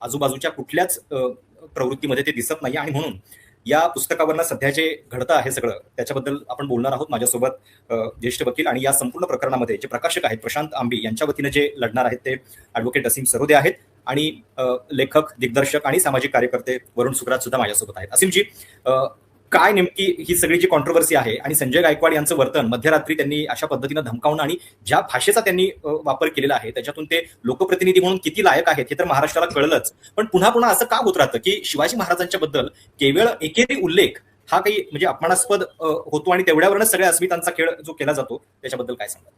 आजूबाजूच्या कुठल्याच प्रवृत्तीमध्ये ते दिसत नाही आणि म्हणून या पुस्तकावरनं सध्या जे घडतं आहे सगळं त्याच्याबद्दल आपण बोलणार आहोत. माझ्यासोबत ज्येष्ठ वकील आणि या संपूर्ण प्रकरणामध्ये जे प्रकाशक आहेत प्रशांत आंबी यांच्या वतीने जे लढणार आहेत ते ॲडव्होकेट असीम सरोदे आहेत आणि लेखक, दिग्दर्शक आणि सामाजिक कार्यकर्ते वरुण सुकरात सुद्धा माझ्यासोबत आहेत. असीमजी, काय नेमकी ही सगळी जी कॉन्ट्रोवर्सी आहे आणि संजय गायकवाड यांचं वर्तन मध्यरात्री त्यांनी अशा पद्धतीनं धमकावणं आणि ज्या भाषेचा त्यांनी वापर केलेला आहे त्याच्यातून ते लोकप्रतिनिधी म्हणून किती लायक आहेत हे तर महाराष्ट्राला कळलंच. पण पुन्हा पुन्हा असं का होत राहतं की शिवाजी महाराजांच्या बद्दल केवळ एकेरी उल्लेख हा काही म्हणजे अपमानास्पद होतो आणि तेवढ्यावरच सगळ्या अस्मितांचा खेळ जो केला जातो त्याच्याबद्दल काय सांगा?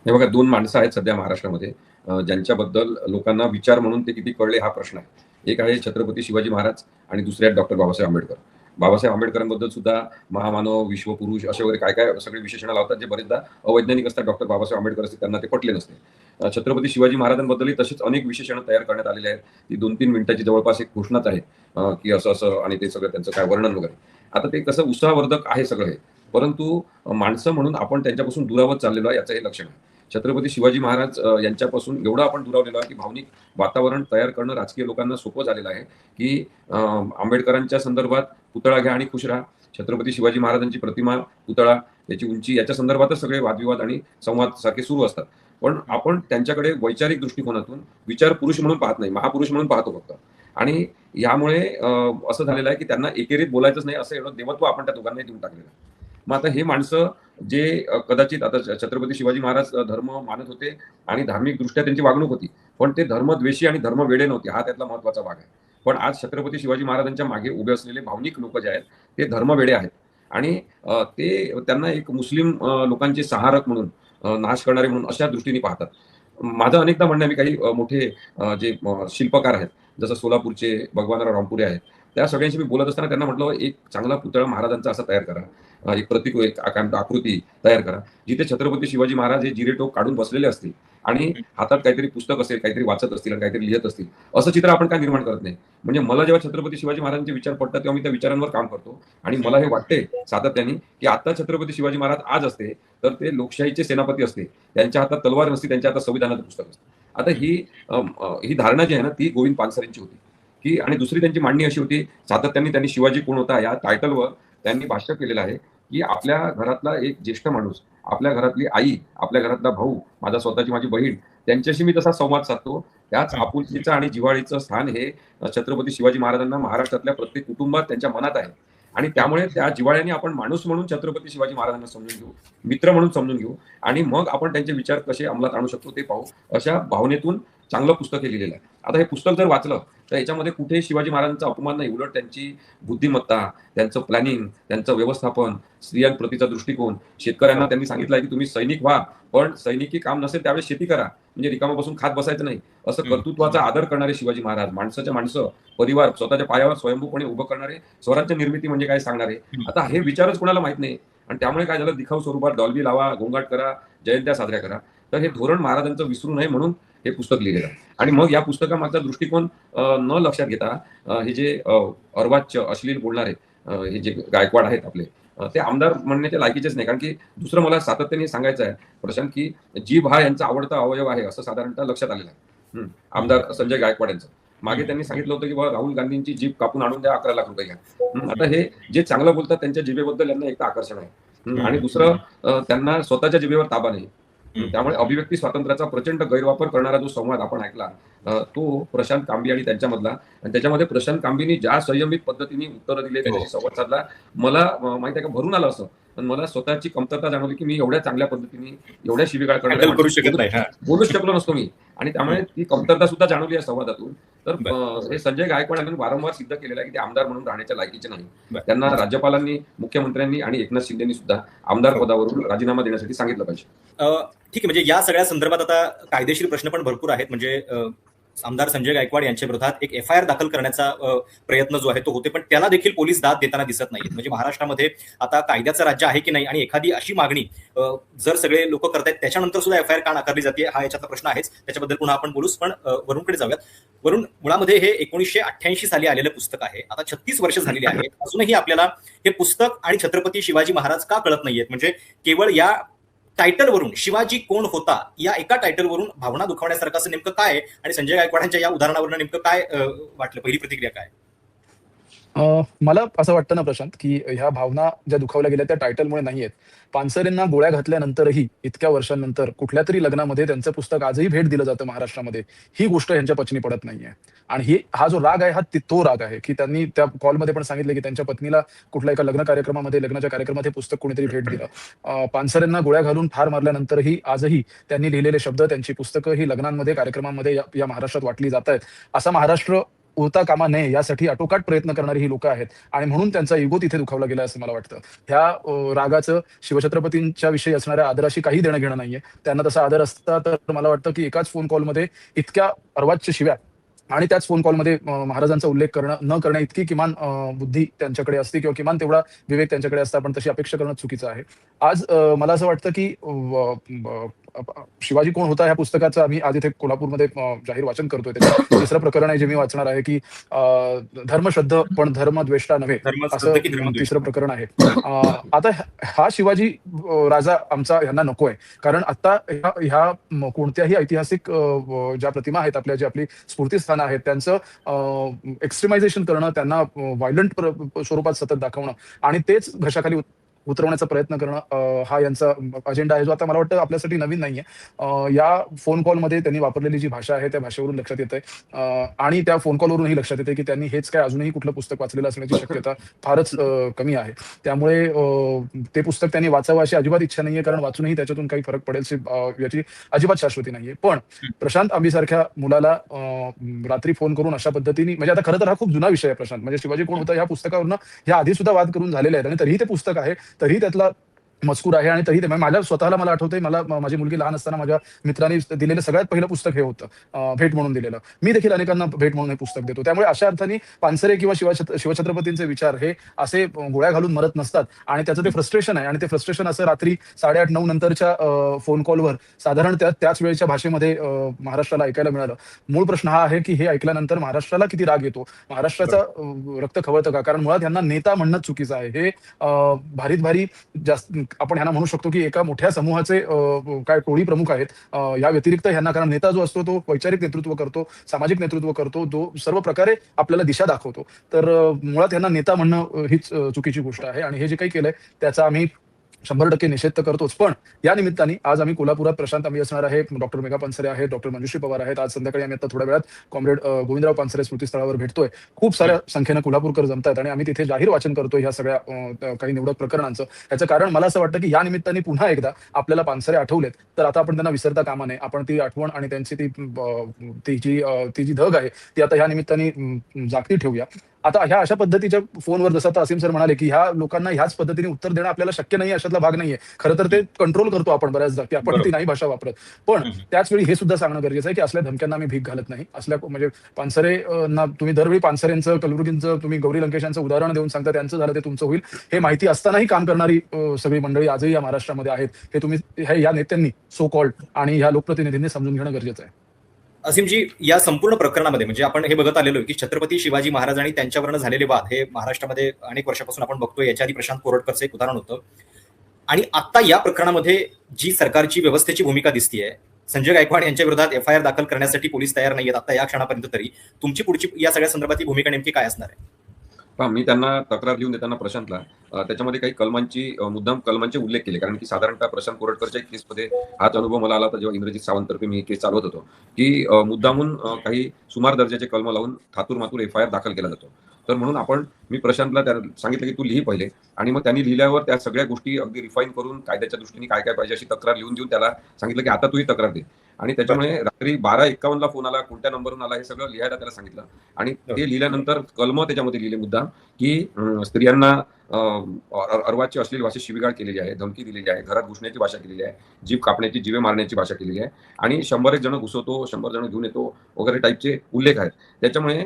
हे बघा, दोन माणसं आहेत सध्या महाराष्ट्रामध्ये ज्यांच्याबद्दल लोकांना विचार म्हणून ते किती कळले हा प्रश्न आहे. एक आहे छत्रपती शिवाजी महाराज आणि दुसरे आहेत डॉक्टर बाबासाहेब आंबेडकर. बाबासाहेब आंबेडकरांबद्दल सुद्धा महामानव, विश्वपुरुष असे वगैरे काय काय सगळे विशेषणं लावतात जे बरेचदा अवैज्ञानिक असतात. डॉक्टर बाबासाहेब आंबेडकर असते त्यांना ते पटले नसते. छत्रपती शिवाजी महाराजांबद्दलही तसेच अनेक विशेषणं तयार करण्यात आलेली आहेत. ती 2-3 मिनिटाची जवळपास एक घोषणाच आहे की असं असं आणि ते सगळं त्यांचं काय वर्णन वगैरे. आता ते कसं उत्साहवर्धक आहे सगळं हे, परंतु माणसं म्हणून आपण त्यांच्यापासून दुरावत चाललेलो आहे याचं हे लक्षण आहे. छत्रपती शिवाजी महाराज यांच्यापासून एवढं आपण दुरावलेलो आहे की भावनिक वातावरण तयार करणं राजकीय लोकांना सोपं झालेलं आहे की आंबेडकरांच्या संदर्भात पुतळा घ्या आणि खुश राहा, छत्रपती शिवाजी महाराजांची प्रतिमा, पुतळा, याची उंची याच्या संदर्भातच सगळे वादविवाद आणि संवाद सारखे सुरू असतात. पण आपण त्यांच्याकडे वैचारिक दृष्टिकोनातून विचार पुरुष म्हणून पाहत नाही, महापुरुष म्हणून पाहतो फक्त. आणि यामुळे असं झालेलं आहे की त्यांना एकेरीत बोलायचंच नाही असं एवढं देवत्व आपण त्या दोघांनाही देऊन टाकलेलं आहे. मग आता हे माणसं जे कदाचित आता छत्रपती शिवाजी महाराज धर्म मानत होते आणि धार्मिक दृष्ट्या त्यांची वागणूक होती, पण ते धर्मद्वेषी आणि धर्मवेडे नव्हते, हा त्यातला महत्वाचा भाग आहे. पण आज छत्रपती शिवाजी महाराजांच्या मागे उभे असलेले भावनिक लोक जे आहेत ते धर्मवेडे आहेत आणि ते त्यांना एक मुस्लिम लोकांचे सहारक म्हणून नाश करणारे म्हणून अशा दृष्टीने पाहतात. माझं अनेकदा म्हणणं, मी काही मोठे जे शिल्पकार आहेत जसं सोलापूरचे भगवानराव रामपुरे आहेत, त्या सगळ्यांशी मी बोलत असताना त्यांना म्हटलं एक चांगला पुतळा महाराजांचा असा तयार करा, एक प्रतीक, एक आकृती तयार करा जिथे छत्रपती शिवाजी महाराज हे जिरेटोप काढून बसलेले असतील आणि हातात काहीतरी पुस्तक असेल, काहीतरी वाचत असतील आणि काहीतरी लिहित असतील, असं चित्र आपण काय निर्माण करत नाही. म्हणजे मला जेव्हा छत्रपती शिवाजी महाराजांचे विचार पडतात तेव्हा मी त्या विचारांवर काम करतो आणि मला हे वाटते सातत्याने की आता छत्रपती शिवाजी महाराज आज असते तर ते लोकशाहीचे सेनापती असते, त्यांच्या हातात तलवार नसती, त्यांच्या हातात संविधानाचं पुस्तक असतं. आता ही धारणा जी आहे ना ती गोविंद पानसरेंची होती की, आणि दुसरी त्यांची मांडणी अशी होती सातत्याने, त्यांनी शिवाजी कोण होता या टायटलवर त्यांनी भाष्य केलेलं आहे की आपल्या घरातला एक ज्येष्ठ माणूस, आपल्या घरातली आई, आपल्या घरातला भाऊ, माझा स्वतःची माझी बहीण, त्यांच्याशी मी जसा संवाद साधतो त्याच आपुलकीचं आणि जिव्हाळीचं स्थान हे छत्रपती शिवाजी महाराजांना महाराष्ट्रातल्या प्रत्येक कुटुंबात त्यांच्या मनात आहे. आणि त्यामुळे त्या जिव्हाळ्याने आपण माणूस म्हणून छत्रपती शिवाजी महाराजांना समजून घेऊ, मित्र म्हणून समजून घेऊ आणि मग आपण त्यांचे विचार कसे अंमलात आणू शकतो ते पाहू, अशा भावनेतून चांगलं पुस्तक हे लिहिलेलं आहे. आता हे पुस्तक जर वाचलं तर याच्यामध्ये कुठेही शिवाजी महाराजांचा अपमान नाही, उलट त्यांची बुद्धिमत्ता, त्यांचं प्लॅनिंग, त्यांचं व्यवस्थापन, स्त्रियांप्रतीचा दृष्टिकोन, शेतकऱ्यांना त्यांनी सांगितलं की तुम्ही सैनिक व्हा पण सैनिकी काम नसेल त्यावेळेस शेती करा, म्हणजे रिकामा बसून खात बसायचं नाही, असं कर्तृत्वाचा आदर करणारे शिवाजी महाराज, माणसाच्या माणसं, परिवार, स्वतःच्या पायावर स्वयंभूपणे उभं करणारे, स्वराज्य निर्मिती म्हणजे काय सांगणारे. आता हे विचारच कोणाला माहित नाही आणि त्यामुळे काय झालं, दिखाऊ स्वरूपात डॉल्बी लावा, गोंगाट करा, जयंत्या साजऱ्या करा. तर हे धोरण महाराजांचं विसरू नये म्हणून हे पुस्तक लिहिलेलं आहे. आणि मग या पुस्तकामागचा दृष्टिकोन न लक्षात घेता हे जे अर्वाच्य अश्लील बोलणारे हे जे गायकवाड आहेत आपले, ते आमदार म्हणण्याच्या लायकीचेच नाही. कारण की दुसरं मला सातत्याने सांगायचं आहे प्रशांत की जीभ हा यांचा आवडता अवयव आहे असं साधारणतः लक्षात आलेलं आहे आमदार संजय गायकवाड यांचं. मागे त्यांनी सांगितलं होतं की बाबा राहुल गांधींची जीभ कापून आणून द्या, 11 लाख रुपये घ्या. आता हे जे चांगलं बोलतात त्यांच्या जिभेबद्दल यांना एक आकर्षण आहे आणि दुसरं त्यांना स्वतःच्या जिभेवर ताबा नाही. त्यामुळे अभिव्यक्ती स्वातंत्र्याचा प्रचंड गैरवापर करणारा जो संवाद आपण ऐकला तो प्रशांत कांबी आणि त्यांच्यामधला, आणि त्याच्यामध्ये प्रशांत कांबीनी ज्या संयमित पद्धतीने उत्तर दिले, त्याच्याशी संवाद साधला, मला माहिती आहे का भरून आलं असं. पण मला स्वतःची कमतरता जाणवली की मी एवढ्या चांगल्या पद्धतीने एवढ्या शिवीगाळ करणार करू शकत नाही, बोलूच शकलो नसतो मी, आणि त्यामुळे ती कमतरता सुद्धा जाणवली या संवादातून. तर हे संजय गायकवाड यांनी वारंवार सिद्ध केलेलं आहे की ते आमदार म्हणून राहण्याच्या लायकीचे नाही. त्यांना राज्यपालांनी, मुख्यमंत्र्यांनी आणि एकनाथ शिंदेनी सुद्धा आमदार पदावरून राजीनामा देण्यासाठी सांगितलं पाहिजे. ठीक आहे, म्हणजे या सगळ्या संदर्भात आता कायदेशीर प्रश्न पण भरपूर आहेत. म्हणजे आमदार संजय गायकवाड यांच्या विरोधात एक FIR दाखल करण्याचा प्रयत्न जो आहे तो होते, पण त्याला देखील पोलीस दाद देताना दिसत नाहीत. म्हणजे महाराष्ट्रामध्ये आता कायद्याचं राज्य आहे की नाही, आणि एखादी अशी मागणी जर सगळे लोक करतायत त्याच्यानंतर सुद्धा FIR का नाकारली जाते हा याच्यातला प्रश्न आहेच. त्याच्याबद्दल पुन्हा आपण बोलूच, पण वरुणकडे जाऊयात. वरुण, मुळामध्ये हे 1988 साली आलेलं पुस्तक आहे. आता 36 वर्ष झालेली आहेत, अजूनही आपल्याला हे पुस्तक आणि छत्रपती शिवाजी महाराज का कळत नाहीयेत? म्हणजे केवळ या टायटलवरून शिवाजी कोण होता या एका टायटलवरून भावना दुखावण्यासारखं असं नेमकं काय आहे? आणि संजय गायकवाडांच्या या उदाहरणावरून नेमकं काय वाटलं? पहिली प्रतिक्रिया काय? मला असं वाटतं ना प्रशांत, की ह्या भावना ज्या दुखावल्या गेल्या त्या टायटलमुळे नाहीयेत. पानसरेंना गोळ्या घातल्यानंतरही इतक्या वर्षांनंतर कुठल्यातरी लग्नामध्ये त्यांचं पुस्तक आजही भेट दिलं जातं महाराष्ट्रामध्ये. ही गोष्ट ह्यांच्या पचनी पडत नाहीये. आणि हा जो राग आहे तो राग आहे, की त्यांनी त्या कॉलमध्ये पण सांगितलं, की त्यांच्या पत्नीला कुठल्या एका लग्नाच्या कार्यक्रमात हे पुस्तक कोणीतरी भेट दिलं. पानसरेंना गोळ्या घालून ठार मारल्यानंतरही आजही त्यांनी लिहिलेले शब्द, त्यांची पुस्तकं ही लग्नांमध्ये, कार्यक्रमांमध्ये या महाराष्ट्रात वाटली जातायत. असा महाराष्ट्र होता कामा नये यासाठी आटोकाट प्रयत्न करणारी ही लोकं आहेत आणि म्हणून त्यांचा इगो तिथे दुखावला गेला असं मला वाटतं. ह्या रागाचं शिवछत्रपतींच्या विषयी असणाऱ्या आदराशी काही देणं-घेणं नाहीये. त्यांना तसा आदर असता तर मला वाटतं, की एकाच फोन कॉलमध्ये इतक्या अर्वाच्य शिव्या आणि त्याच फोन कॉलमध्ये महाराजांचा उल्लेख न करण्या इतकी किमान बुद्धी त्यांच्याकडे असते किंवा किमान तेवढा विवेक त्यांच्याकडे असता. पण तशी अपेक्षा करणं चुकीचं आहे. आज मला असं वाटतं, की शिवाजी कोण होता ह्या पुस्तकाचं आम्ही आज इथे कोल्हापूरमध्ये जाहीर वाचन करतोय. त्याचं तिसरं प्रकरण आहे जे मी वाचणार आहे, की धर्मश्रद्ध पण धर्मद्वेष्टा नव्हे असं धर्मश्रद्ध की धर्मद्वेष? तिसरं प्रकरण आहे. आता हा शिवाजी राजा आमचा ह्यांना नकोय. कारण आता ह्या कोणत्याही ऐतिहासिक ज्या प्रतिमा आहेत आपल्या, जी आपली स्फूर्तीस्थानं आहेत, त्यांचं एक्स्ट्रीमायझेशन करणं, त्यांना व्हायलंट स्वरूपात सतत दाखवणं आणि तेच घशाखाली उतरवण्याचा प्रयत्न करणं हा यांचा अजेंडा आहे, जो आता मला वाटतं आपल्यासाठी नवीन नाहीये. या फोन कॉलमध्ये त्यांनी वापरलेली जी भाषा आहे त्या भाषेवरून लक्षात येतंय आणि त्या फोन कॉलवरूनही लक्षात येतंय, की त्यांनी हेच काय अजूनही कुठलं पुस्तक वाचलेलं असण्याची शक्यता फारच कमी आहे. त्यामुळे ते पुस्तक त्यांनी वाचावं अशी अजिबात इच्छा नाहीये, कारण वाचूनही त्याच्यातून काही फरक पडेल याची अजिबात शाश्वती नाहीये. पण प्रशांत आंबीसारख्या मुलाला रात्री फोन करून अशा पद्धतीने, म्हणजे आता खरं तर हा खूप जुना विषय आहे प्रशांत. म्हणजे शिवाजी कोण होता ह्या पुस्तकावरनं ह्या आधी सुद्धा वाद करून झालेले आहेत आणि तरीही ते पुस्तक आहे, तरीही त्यातला मजकूर आहे आणि तरीही म्हणजे माझ्या स्वतःला मला आठवतंय, मला माझी मुलगी लहान असताना माझ्या मित्रांनी दिलेलं सगळ्यात पहिलं पुस्तक हे होतं, भेट म्हणून दिलेलं. मी देखील अनेकांना भेट म्हणून हे पुस्तक देतो. त्यामुळे अशा अर्थाने पानसरे किंवा शिवछत्रपतींचे विचार हे असे गोळ्या घालून मरत नसतात आणि त्याचं ते फ्रस्ट्रेशन आहे आणि ते फ्रस्ट्रेशन असं रात्री 8:30-9 नंतरच्या फोन कॉलवर साधारण त्याच वेळेच्या भाषेमध्ये महाराष्ट्राला ऐकायला मिळालं. मूळ प्रश्न हा आहे, की हे ऐकल्यानंतर महाराष्ट्राला किती राग येतो, महाराष्ट्राचा रक्त खवळतं का? कारण मुळात ह्यांना नेता म्हणणं चुकीचं आहे. हे भारीत भारी जास्त आपण ह्यांना म्हणू शकतो, की एका मोठ्या समूहाचे काय टोळी प्रमुख आहेत. या व्यतिरिक्त ह्यांना, कारण नेता जो असतो तो वैचारिक नेतृत्व करतो, सामाजिक नेतृत्व करतो, तो सर्व प्रकारे आपल्याला दिशा दाखवतो. तर मुळात ह्यांना नेता म्हणणं हीच चुकीची गोष्ट आहे आणि हे जे काही केलंय त्याचा आम्ही 100% निषेध तर करतोच. पण या निमित्ताने आज आम्ही कोल्हापुरात प्रशांत आंबी असणार आहे, डॉक्टर मेघा पानसरे आहेत, डॉक्टर मंजुश्री पवार आहेत. आज संध्याकाळी आम्ही आता थोड्या वेळात कॉम्रेड गोविंदराव पानसरे स्मृतीस्थळावर भेटतोय. खूप साऱ्या संख्येनं कोल्हापूरकर जमतायत आणि आम्ही तिथे जाहीर वाचन करतोय ह्या सगळ्या काही निवडक प्रकरणांचं. याचं कारण मला असं वाटतं, की या निमित्ताने पुन्हा एकदा आपल्याला पानसरे आठवलेत, तर आता आपण त्यांना विसरता कामा नये. आपण ती आठवण आणि त्यांची ती जी धग आहे ती आता ह्या निमित्ताने जागती ठेवूया. आता ह्या अशा पद्धतीच्या फोनवर, जसं आता असीम सर म्हणाले, की ह्या लोकांना ह्याच पद्धतीने उत्तर देणं आपल्याला शक्य नाही, अशातला भाग नाहीये. खरं तर ते कंट्रोल करतो आपण बऱ्याचदा, की आपण ती नाही भाषा वापरत. पण त्याच वेळी हे सुद्धा सांगणं गरजेचं आहे, की असल्या धमक्यांना आम्ही भीक घालत नाही. म्हणजे पानसरे ना तुम्ही दरवेळी पानसरेंचं, कलबुर्गींचं, तुम्ही गौरी लंकेश यांचं उदाहरण देऊन सांगता त्यांचं झालं ते तुमचं होईल, हे माहिती असतानाही काम करणारी सगळी मंडळी आजही या महाराष्ट्रामध्ये आहेत. हे तुम्ही या नेत्यांनी, सो कॉल्ड, आणि ह्या लोकप्रतिनिधींनी समजून घेणं गरजेचं आहे. असीमजी, या संपूर्ण प्रकरणामध्ये म्हणजे आपण हे बघत आलेलो की छत्रपती शिवाजी महाराज आणि त्यांच्यावरनं झालेले वाद हे महाराष्ट्रामध्ये अनेक वर्षापासून आपण बघतोय. याच्या आधी प्रशांत कोरटकरचं एक उदाहरण होतं आणि आता या प्रकरणामध्ये जी सरकारची व्यवस्थेची भूमिका दिसतीये, संजय गायकवाड यांच्या विरोधात FIR दाखल करण्यासाठी पोलीस तयार नाहीयेत आता या क्षणापर्यंत. तरी तुमची पुढची या सगळ्या संदर्भातली भूमिका नेमकी काय असणार आहे? मी त्यांना तक्रार लिहून देताना प्रशांतला त्याच्यामध्ये काही मुद्दाम कलमांचे उल्लेख केले, कारण की साधारणतः प्रशांत कोरटकरच्या केसमध्ये हाच अनुभव मला आला होता जेव्हा इंद्रजित सावंततर्फे मी केस चालवत होतो, की मुद्दामून काही सुमार दर्जाचे कलम लावून थातूर मातूर FIR दाखल केला जातो. तर म्हणून मी प्रशांतला सांगितलं, की तू लिही पहिले, आणि मग त्यांनी लिहिल्यावर त्या सगळ्या गोष्टी अगदी रिफाईन करून कायद्याच्या दृष्टीने काय काय पाहिजे अशी तक्रार लिहून देऊन त्याला सांगितलं, की आता तू ही तक्रार दे. आणि त्याच्यामुळे रात्री 12:51 फोन आला, कोणत्या नंबरवरून आला हे सगळं लिहायला त्याला सांगितलं. आणि ते लिहिल्यानंतर कलम त्याच्यामध्ये लिहिले मुद्दाम, की स्त्रियांना अर्वाच्य असलेली भाषेत शिवीगाळ केलेली आहे, धमकी दिलेली आहे, घरात घुसण्याची भाषा केलेली आहे, जीभ कापण्याची, जिवे मारण्याची भाषा केलेली आहे, आणि 100 जण घुसवतो, 100 जण घेऊन येतो वगैरे टाईपचे उल्लेख आहेत. त्याच्यामुळे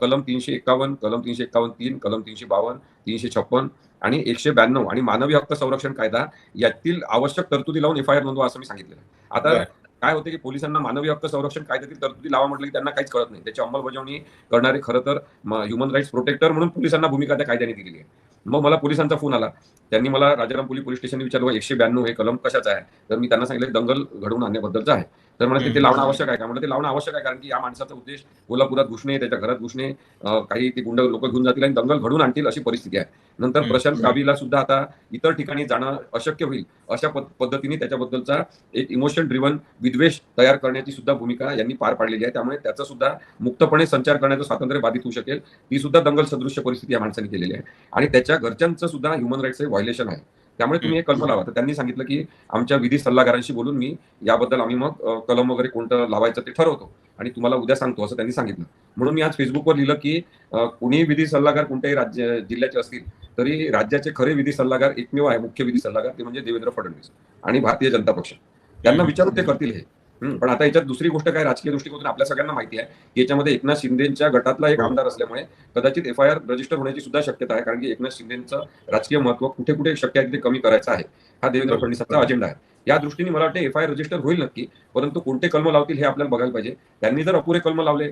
कलम 351, कलम 351(3), कलम 352, 356 आणि 192 आणि मानवी हक्क संरक्षण कायदा यातील आवश्यक तरतुदी लावून FIR नोंदवा असं मी सांगितलेलं आहे. आता काय होते, की पोलिसांना मानवी हक्क संरक्षण कायद्यातील तरतुदी लावा म्हटलं की त्यांना काहीच कळत नाही. त्याची अंमलबजावणी करणारे खरं तर ह्युमन राईट्स प्रोटेक्टर म्हणून पोलिसांना भूमिका त्या कायद्याने दिलेली आहे. मग मला पोलिसांचा फोन आला. त्यांनी मला राजारामपुरी पोलीस स्टेशनने विचारलं, 192 हे कलम कशाचं आहे? तर मी त्यांना सांगितलं दंगल घडवून आणण्याबद्दलचं आहे. तर म्हणाले ते लावणं आवश्यक आहे का? म्हटलं ते लावणं आवश्यक आहे, कारण की या माणसाचा उद्देश कोल्हापुरात घुसणे, त्याच्या घरात घुसणे, काही ते गुंड लोक घेऊन जातील आणि दंगल घडवून आणतील अशी परिस्थिती आहे. नंतर प्रशांत काबीला सुद्धा आता इतर ठिकाणी जाणं अशक्य होईल अशा पद्धतीने त्याच्याबद्दलचा एक इमोशन ड्रिव्हन विद्वेष तयार करण्याची सुद्धा भूमिका यांनी पार पाडलेली आहे. त्यामुळे त्याचा सुद्धा मुक्तपणे संचार करण्याचं स्वातंत्र्य बाधित होऊ शकेल. ती सुद्धा दंगल सदृश्य परिस्थिती या माणसाने केलेली आहे आणि त्याच्या घरच्यांचं सुद्धा ह्युमन राईट्सचं व्हायलेशन आहे. त्यामुळे तुम्ही एक कलम लावा. तर त्यांनी सांगितलं की आमच्या विधी सल्लागारांशी बोलून मी याबद्दल आम्ही मग कलम वगैरे कोणतं लावायचं ते ठरवतो आणि तुम्हाला उद्या सांगतो असं त्यांनी सांगितलं. म्हणून मी आज फेसबुकवर लिहिलं की कोणी विधी सल्लागार कोणत्याही जिल्ह्याचे असतील तरी राज्याचे खरे विधी सल्लागार एकमेव आहे, मुख्य विधी सल्लागार, ते म्हणजे देवेंद्र फडणवीस आणि भारतीय जनता पक्ष. त्यांना विचारून ते करतील हे. पण आता याच्यात दुसरी गोष्ट काय, राजकीय दृष्टिकोनातून आपल्या सगळ्यांना माहिती आहे की याच्यामध्ये एकनाथ शिंदेच्या गटातला एक आमदार असल्यामुळे कदाचित FIR रजिस्टर होण्याची सुद्धा शक्यता आहे, कारण की एकनाथ शिंदेचं राजकीय महत्व कुठे कुठे शक्य आहे ते कमी करायचं आहे. हा देवेंद्र फडणवीसांचा अजेंडा आहे. या दृष्टीने मला वाटतं FIR रजिस्टर होईल नक्की, परंतु कोणते कलम लावतील हे आपल्याला बघायला पाहिजे. त्यांनी जर अपुरे कलम लावले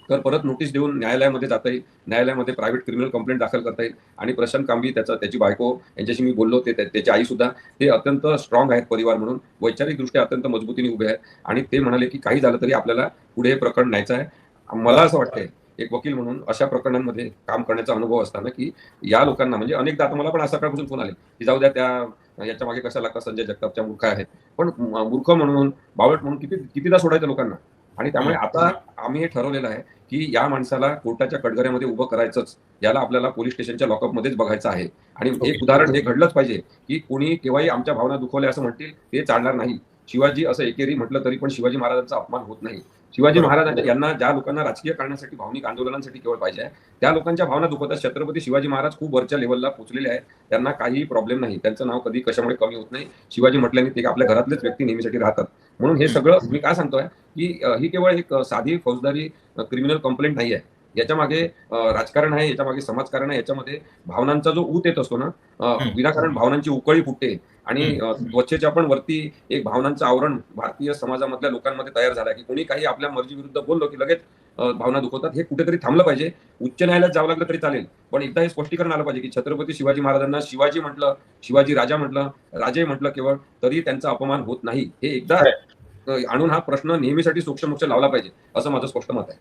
तर परत नोटीस देऊन न्यायालयामध्ये जाता येईल, न्यायालयामध्ये प्रायव्हेट क्रिमिनल कंप्लेंट दाखल करता येईल आणि प्रशांत कांबी त्याची बायको यांच्याशी मी बोललो, त्याची आई सुद्धा ते अत्यंत स्ट्रॉंग आहेत परिवार म्हणून, वैचारिकदृष्ट्या अत्यंत मजबूतीने उभे आहेत आणि ते म्हणाले की काही झालं तरी आपल्याला पुढे हे प्रकरण न्यायचं आहे. मला असं वाटतंय एक वकील म्हणून अशा प्रकरणांमध्ये काम करण्याचा अनुभव असताना की या लोकांना, म्हणजे अनेकदा आता मला पण आज सकाळपासून फोन आले की जाऊ द्या, त्या याच्या मागे कशा लागतात, संजय जगतापच्या मूर्ख आहेत, पण मूर्ख म्हणून बावळट म्हणून कितीदा सोडायचं लोकांना. आणि त्यामुळे आता आम्ही हे ठरवलेलं आहे की या माणसाला कोर्टाच्या कटघऱ्यामध्ये उभं करायचंच, याला आपल्याला पोलीस स्टेशनच्या लॉकअपमध्येच बघायचं आहे. आणि एक उदाहरण हे घडलंच पाहिजे की कोणी केव्हाही आमच्या भावना दुखवल्या असं म्हणतील ते चालणार नाही. शिवाजी असं एकेरी म्हटलं तरी पण शिवाजी महाराजांचा अपमान होत नाही. शिवाजी महाराजांच्या यांना ज्या लोकांना राजकीय कारणासाठी, भावनिक आंदोलनांसाठी केवळ पाहिजे आहे, त्या लोकांच्या भावना दुखवतात. छत्रपती शिवाजी महाराज खूप वरच्या लेवलला पोहोचलेले आहेत, त्यांना काही प्रॉब्लेम नाही, त्यांचं नाव कधी कशामुळे कमी होत नाही. शिवाजी म्हटल्याने ते आपल्या घरातलेच व्यक्ती नेहमीसाठी राहतात. म्हणून हे सगळं मी काय सांगतोय की ही केवळ एक साधी फौजदारी क्रिमिनल कंप्लेंट नाही आहे, याच्या मागे राजकारण आहे, याच्या मागे समाजकारण आहे, याच्यामध्ये भावनांचा जो ऊत येत असतो ना, विनाकारण भावनांची उकळी फुटते आणि त्वचेच्या पण वरती एक भावनांचं आवरण भारतीय समाजामधल्या लोकांमध्ये तयार झालं की कोणी काही आपल्या मर्जी विरुद्ध बोललो की लगेच भावना दुखवतात. हे कुठेतरी थांबलं पाहिजे. उच्च न्यायालयात जावं लागलं तरी चालेल, पण एकदा हे स्पष्टीकरण आलं पाहिजे की छत्रपती शिवाजी महाराजांना शिवाजी म्हटलं, शिवाजी राजा म्हटलं, राजे म्हटलं केवळ, तरी त्यांचा अपमान होत नाही. हे एकदा आणून हा प्रश्न नेहमीसाठी सोक्षमोक्ष लावला पाहिजे असं माझं स्पष्ट मत आहे.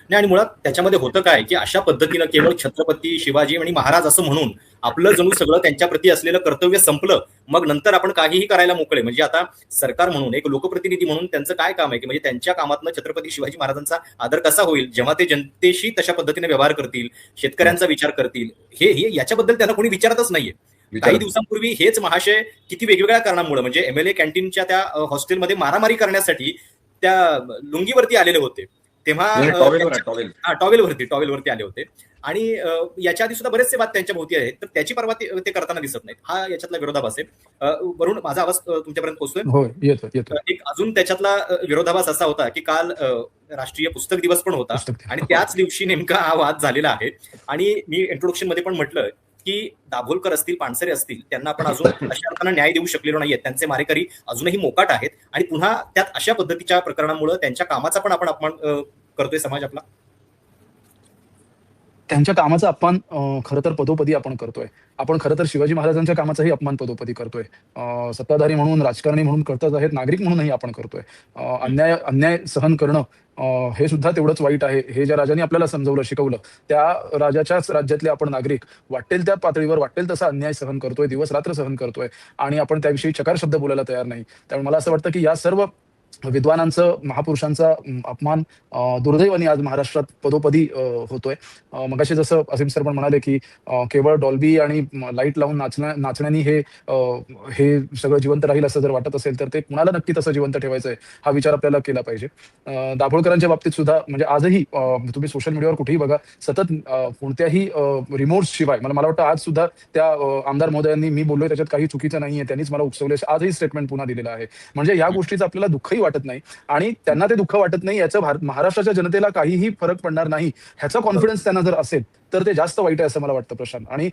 नाही, आणि मुळात त्याच्यामध्ये होतं काय की अशा पद्धतीनं केवळ छत्रपती शिवाजी आणि महाराज असं म्हणून आपलं जणू सगळं त्यांच्या प्रती असलेलं कर्तव्य संपलं, मग नंतर आपण काहीही करायला मोकळे. म्हणजे आता सरकार म्हणून, एक लोकप्रतिनिधी म्हणून त्यांचं काय काम आहे की म्हणजे त्यांच्या कामातनं छत्रपती शिवाजी महाराजांचा आदर कसा होईल, जेव्हा ते जनतेशी तशा पद्धतीने व्यवहार करतील, शेतकऱ्यांचा विचार करतील, हे याच्याबद्दल त्यांना कोणी विचारतच नाहीये. काही दिवसांपूर्वी हेच महाशय किती वेगवेगळ्या कारणांमुळे, म्हणजे MLA कॅन्टीनच्या त्या हॉस्टेलमध्ये मारामारी करण्यासाठी त्या लुंगीवरती आलेले होते, तेव्हा टॉवेलवरती आले होते. आणि याच्या आधी सुद्धा बरेचसे बात त्यांच्या भोवती आहेत, तर त्याची परवा ते करताना दिसत नाहीत. हा याच्यातला विरोधाभास आहे. वरून माझा आवाज तुमच्यापर्यंत पोहोचतोय? एक अजून त्याच्यातला विरोधाभास असा होता की काल राष्ट्रीय पुस्तक दिवस पण होता आणि त्याच दिवशी नेमका हा वाद झालेला आहे. आणि मी इंट्रोडक्शन मध्ये पण म्हटलं की दाभोलकर असतील, पानसरे असतील, त्यांना आपण अजून अशा अर्थानं न्याय देऊ शकलेलो नाहीये. त्यांचे मारेकरी अजूनही मोकाट आहेत आणि पुन्हा त्यात अशा पद्धतीच्या प्रकरणामुळे त्यांच्या कामाचा पण आपण अपमान करतोय समाज आपला. त्यांच्या कामाचा अपमान खरं तर पदोपदी आपण करतोय. आपण खरं तर शिवाजी महाराजांच्या कामाचाही अपमान पदोपदी करतोय. सत्ताधारी म्हणून, राजकारणी म्हणून करतच आहेत, नागरिक म्हणूनही आपण करतोय. अन्याय सहन करणं हे सुद्धा तेवढंच वाईट आहे. हे ज्या राजांनी आपल्याला समजवलं, शिकवलं, त्या राजाच्याच राज्यातले आपण नागरिक वाटेल त्या पातळीवर वाटेल तसा अन्याय सहन करतोय, दिवस रात्र सहन करतोय आणि आपण त्याविषयी चकार शब्द बोलायला तयार नाही. त्यामुळे मला असं वाटतं की या सर्व विद्वानांचं, महापुरुषांचा अपमान दुर्दैवाने आज महाराष्ट्रात पदोपदी होतोय. मगाशी जसं असीम सर पण म्हणाले की केवळ डॉल्बी आणि लाईट लावून नाचण्यानी हे सगळं जिवंत राहील असं जर वाटत असेल तर ते कुणाला नक्की तसं जिवंत ठेवायचंय हा विचार आपल्याला केला पाहिजे. दाभोळकरांच्या बाबतीत सुद्धा म्हणजे आजही तुम्ही सोशल मीडियावर कुठेही बघा, सतत कोणत्याही रिमोर्स शिवाय, मला वाटतं आज सुद्धा त्या आमदार महोदयांनी मी बोललोय त्याच्यात काही चुकीचं नाहीये, त्यांनीच मला उकसवले, आजही स्टेटमेंट पुन्हा दिलेलं आहे. म्हणजे या गोष्टीचं आपल्याला दुःखही वाटत नाही आणि त्यांना ते दुःख वाटत नाही याचं महाराष्ट्राच्या जनतेला काहीही फरक पडणार नाही ह्याचा कॉन्फिडन्स त्यांना जर असेल तर ते जास्त वाईट आहे असं मला वाटतं प्रशांत. आणि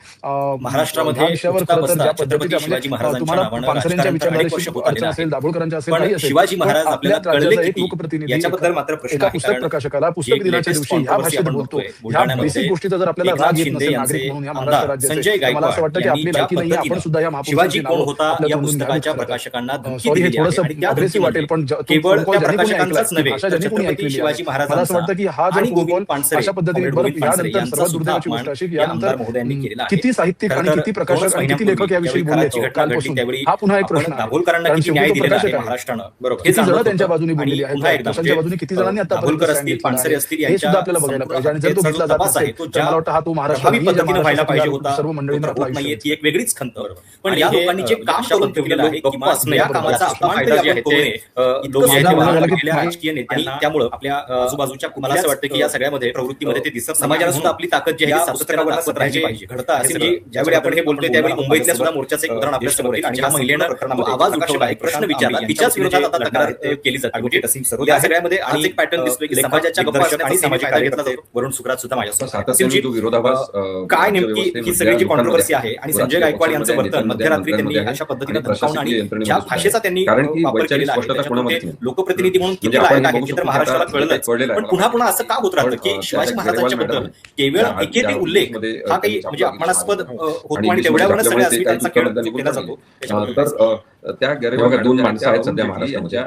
महाराष्ट्रामध्ये ह्या विषयावर उठता खरं तर बसता ज्या छत्रपती पद्धतीच्या शिवाजी म्हणजे महाराजांच्या तुम्हाला नावानं पानसरेंच्या राजकारण तर विचारात अनेक वर्ष होत आलेलं अडचण आहे. असेल, दाभोळकरांच्या असेल, पण काही असेल, शिवाजी पण महाराज आपल्या आपल्या कळले राज्याचा एक किती लोकप्रतिनिधी याच्याबद्दल मात्र प्रश्न एका आहे. पुस्तक कारण प्रकाशकाला जे पुस्तक दिनाच्या latest दिवशी ह्या controversy भाषेत आपण बोलतो, बघतोय ह्या बुलढाण्यामध्ये, बेसिक गोष्टीचा जर आपल्याला एकनाथ राग येत शिंदे नसेल यांचे नागरिक म्हणून या आमदार महाराष्ट्र राज्याचे, संजय तर मला असं गायकवाड वाटतं की यांनी आपली ज्या लायकी नाही, आपण पद्धतीनं सुद्धा या शिवाजी महापुरुषांची कोण नावं होता आपल्या या तोंडून घ्यावीत पुस्तकाच्या खरं तर. प्रकाशकांना धमकी सॉरी, हे दिलेली आहे थोडंसं आणि त्या अग्रेसिव्ह वाटेल, पण केवळ फोन कॉल त्या ज्यांनी कोणी ऐकलाय, प्रकाशकांचाच ती नव्हे भाषा तर ज्यांनी कोणी छत्रपती ऐकलेली शिवाजी आहे, मला असं महाराजांचा वाटतं की हा जर आणि फोन गोविंद कॉल पानसरे, अशा पद्धतीने कॉम्रेड बरं गोविंद पानसरे यानंतर यांचा सर्वात सुद्धा दुर्दैवाची अपमान गोष्ट अशी की या आमदार यानंतर महोदयांनी केलेला आहे. किती साहित्यिक आणि खरं तर किती 2च प्रकाशक आणि किती लेखक महिन्यांपूर्वी याविषयी ज्यावेळी बोलले खराची घटना घडली कालपासून, त्यावेळी हा पुन्हा एक आपण प्रश्न आहे. दाभोलकरांना कारण किती शेवटी न्याय तो दिलेला आहे प्रकाशक आहे. महाराष्ट्रानं हे किती जाणवत जण त्यांच्या होतं. बाजूने आणि बोललेली आहेत, पुन्हा एकदा प्रशांतच्या बाजूने किती जणांनी आतापर्यंत दाभोलकर stand असतील, घेतलेला पानसरे आहे, असतील, हे यांच्या सुद्धा आपल्याला बघायला पाहिजे. आणि जर तो संपूर्ण घेतला जात तपास आहे असेल तो तर ज्या मला वाटतं हा तो महाराष्ट्र प्रभावी नाही, ज्या पद्धतीने व्हायला महाराष्ट्रासाठी पाहिजे होता सर्व मंडळींना तो आपलं होत नाहीये, आयुष्य ती एक वेगळीच खंत. पण या लोकांनी जे काम करून ठेवलेलं आहे किंवा या कामाचा फायदा जे आहे ते लोक माझा म्हणणं झालं की आपल्या राजकीय नेत्यांना त्यामुळे आपल्या आजूबाजूच्या मला असं वाटतं की या सगळ्यामध्ये प्रवृत्तीमध्ये ते दिसत समाजाला सुद्धा आपली ताकद जी आहे सातत्यानं दाखवत राहिली पाहिजे. घडतं आहे म्हणजे ज्यावेळी आपण हे बोलतोय त्यावेळी मुंबईतल्या सुद्धा मोर्चाचं एक उदाहरण आपल्या समोर आहे आणि ज्या महिलेनं आवाज उठवला एक प्रश्न विचारला तिच्याच विरोधात आता तक्रार केली जाते. म्हणजे या सगळ्यामध्ये आज एक पॅटर्न दिसतोय की समाजाच्या गप्पा आणि सामाजिक कार्य वरुण सुकरात सुद्धा माझ्यासोबत सातत्याने तो विरोधाभास काय नेमकी ही सगळी जी कॉन्ट्रोवर्सी आहे आणि संजय गायकवाड यांचं वर्तन मध्यरात्री त्यांनी अशा पद्धतीने धमकावून आणि ज्या भाषेचा त्यांनी वापर केलेला आहे त्याच्यामध्ये ते लोकप्रतिनिधी म्हणून किती लायक आहेत हे तर महाराष्ट्राला कळलंच. पण पुन्हा पुन्हा असं का होत राहतं की शिवाजी महाराजांच्या बद्दल केवळ एकेपी उल्लेख हा काही म्हणजे अपमानास्पद होतो आणि तेवढ्यावरच सगळ्या अस्मितांचा खेळ केला जातो. तर त्या गैरव्यवहार 2 माणसं आहेत सध्या महाराष्ट्रामध्ये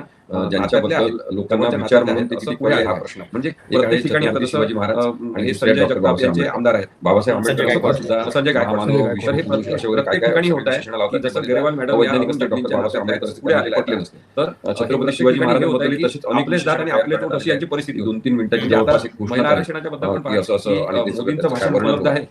ज्यांच्याबद्दल लोकांना विचार म्हणून ते किती पुढे हा प्रश्न म्हणजे प्रत्येक ठिकाणी आता शिवाजी महाराज आणि हे संजय जगताप यांचे आमदार आहेत, बाबासाहेब आंबेडकर सुद्धा संजय गायकवाड हे प्रत्येक ठिकाणी होत आहे. जसं गेरेवाल मॅडम वैज्ञानिक डॉक्टर बाबासाहेब आंबेडकर पुढे आले पटले नसते तर छत्रपती शिवाजी महाराजांबद्दल तसेच अनेक जात आणि आपले तोट अशी यांची परिस्थिती 2-3 मिनिटांची जवळपास एक घोषणा आरक्षणाच्या बद्दल असं असं आणि ते सगळ्यांचं भाषण उपलब्ध आहे.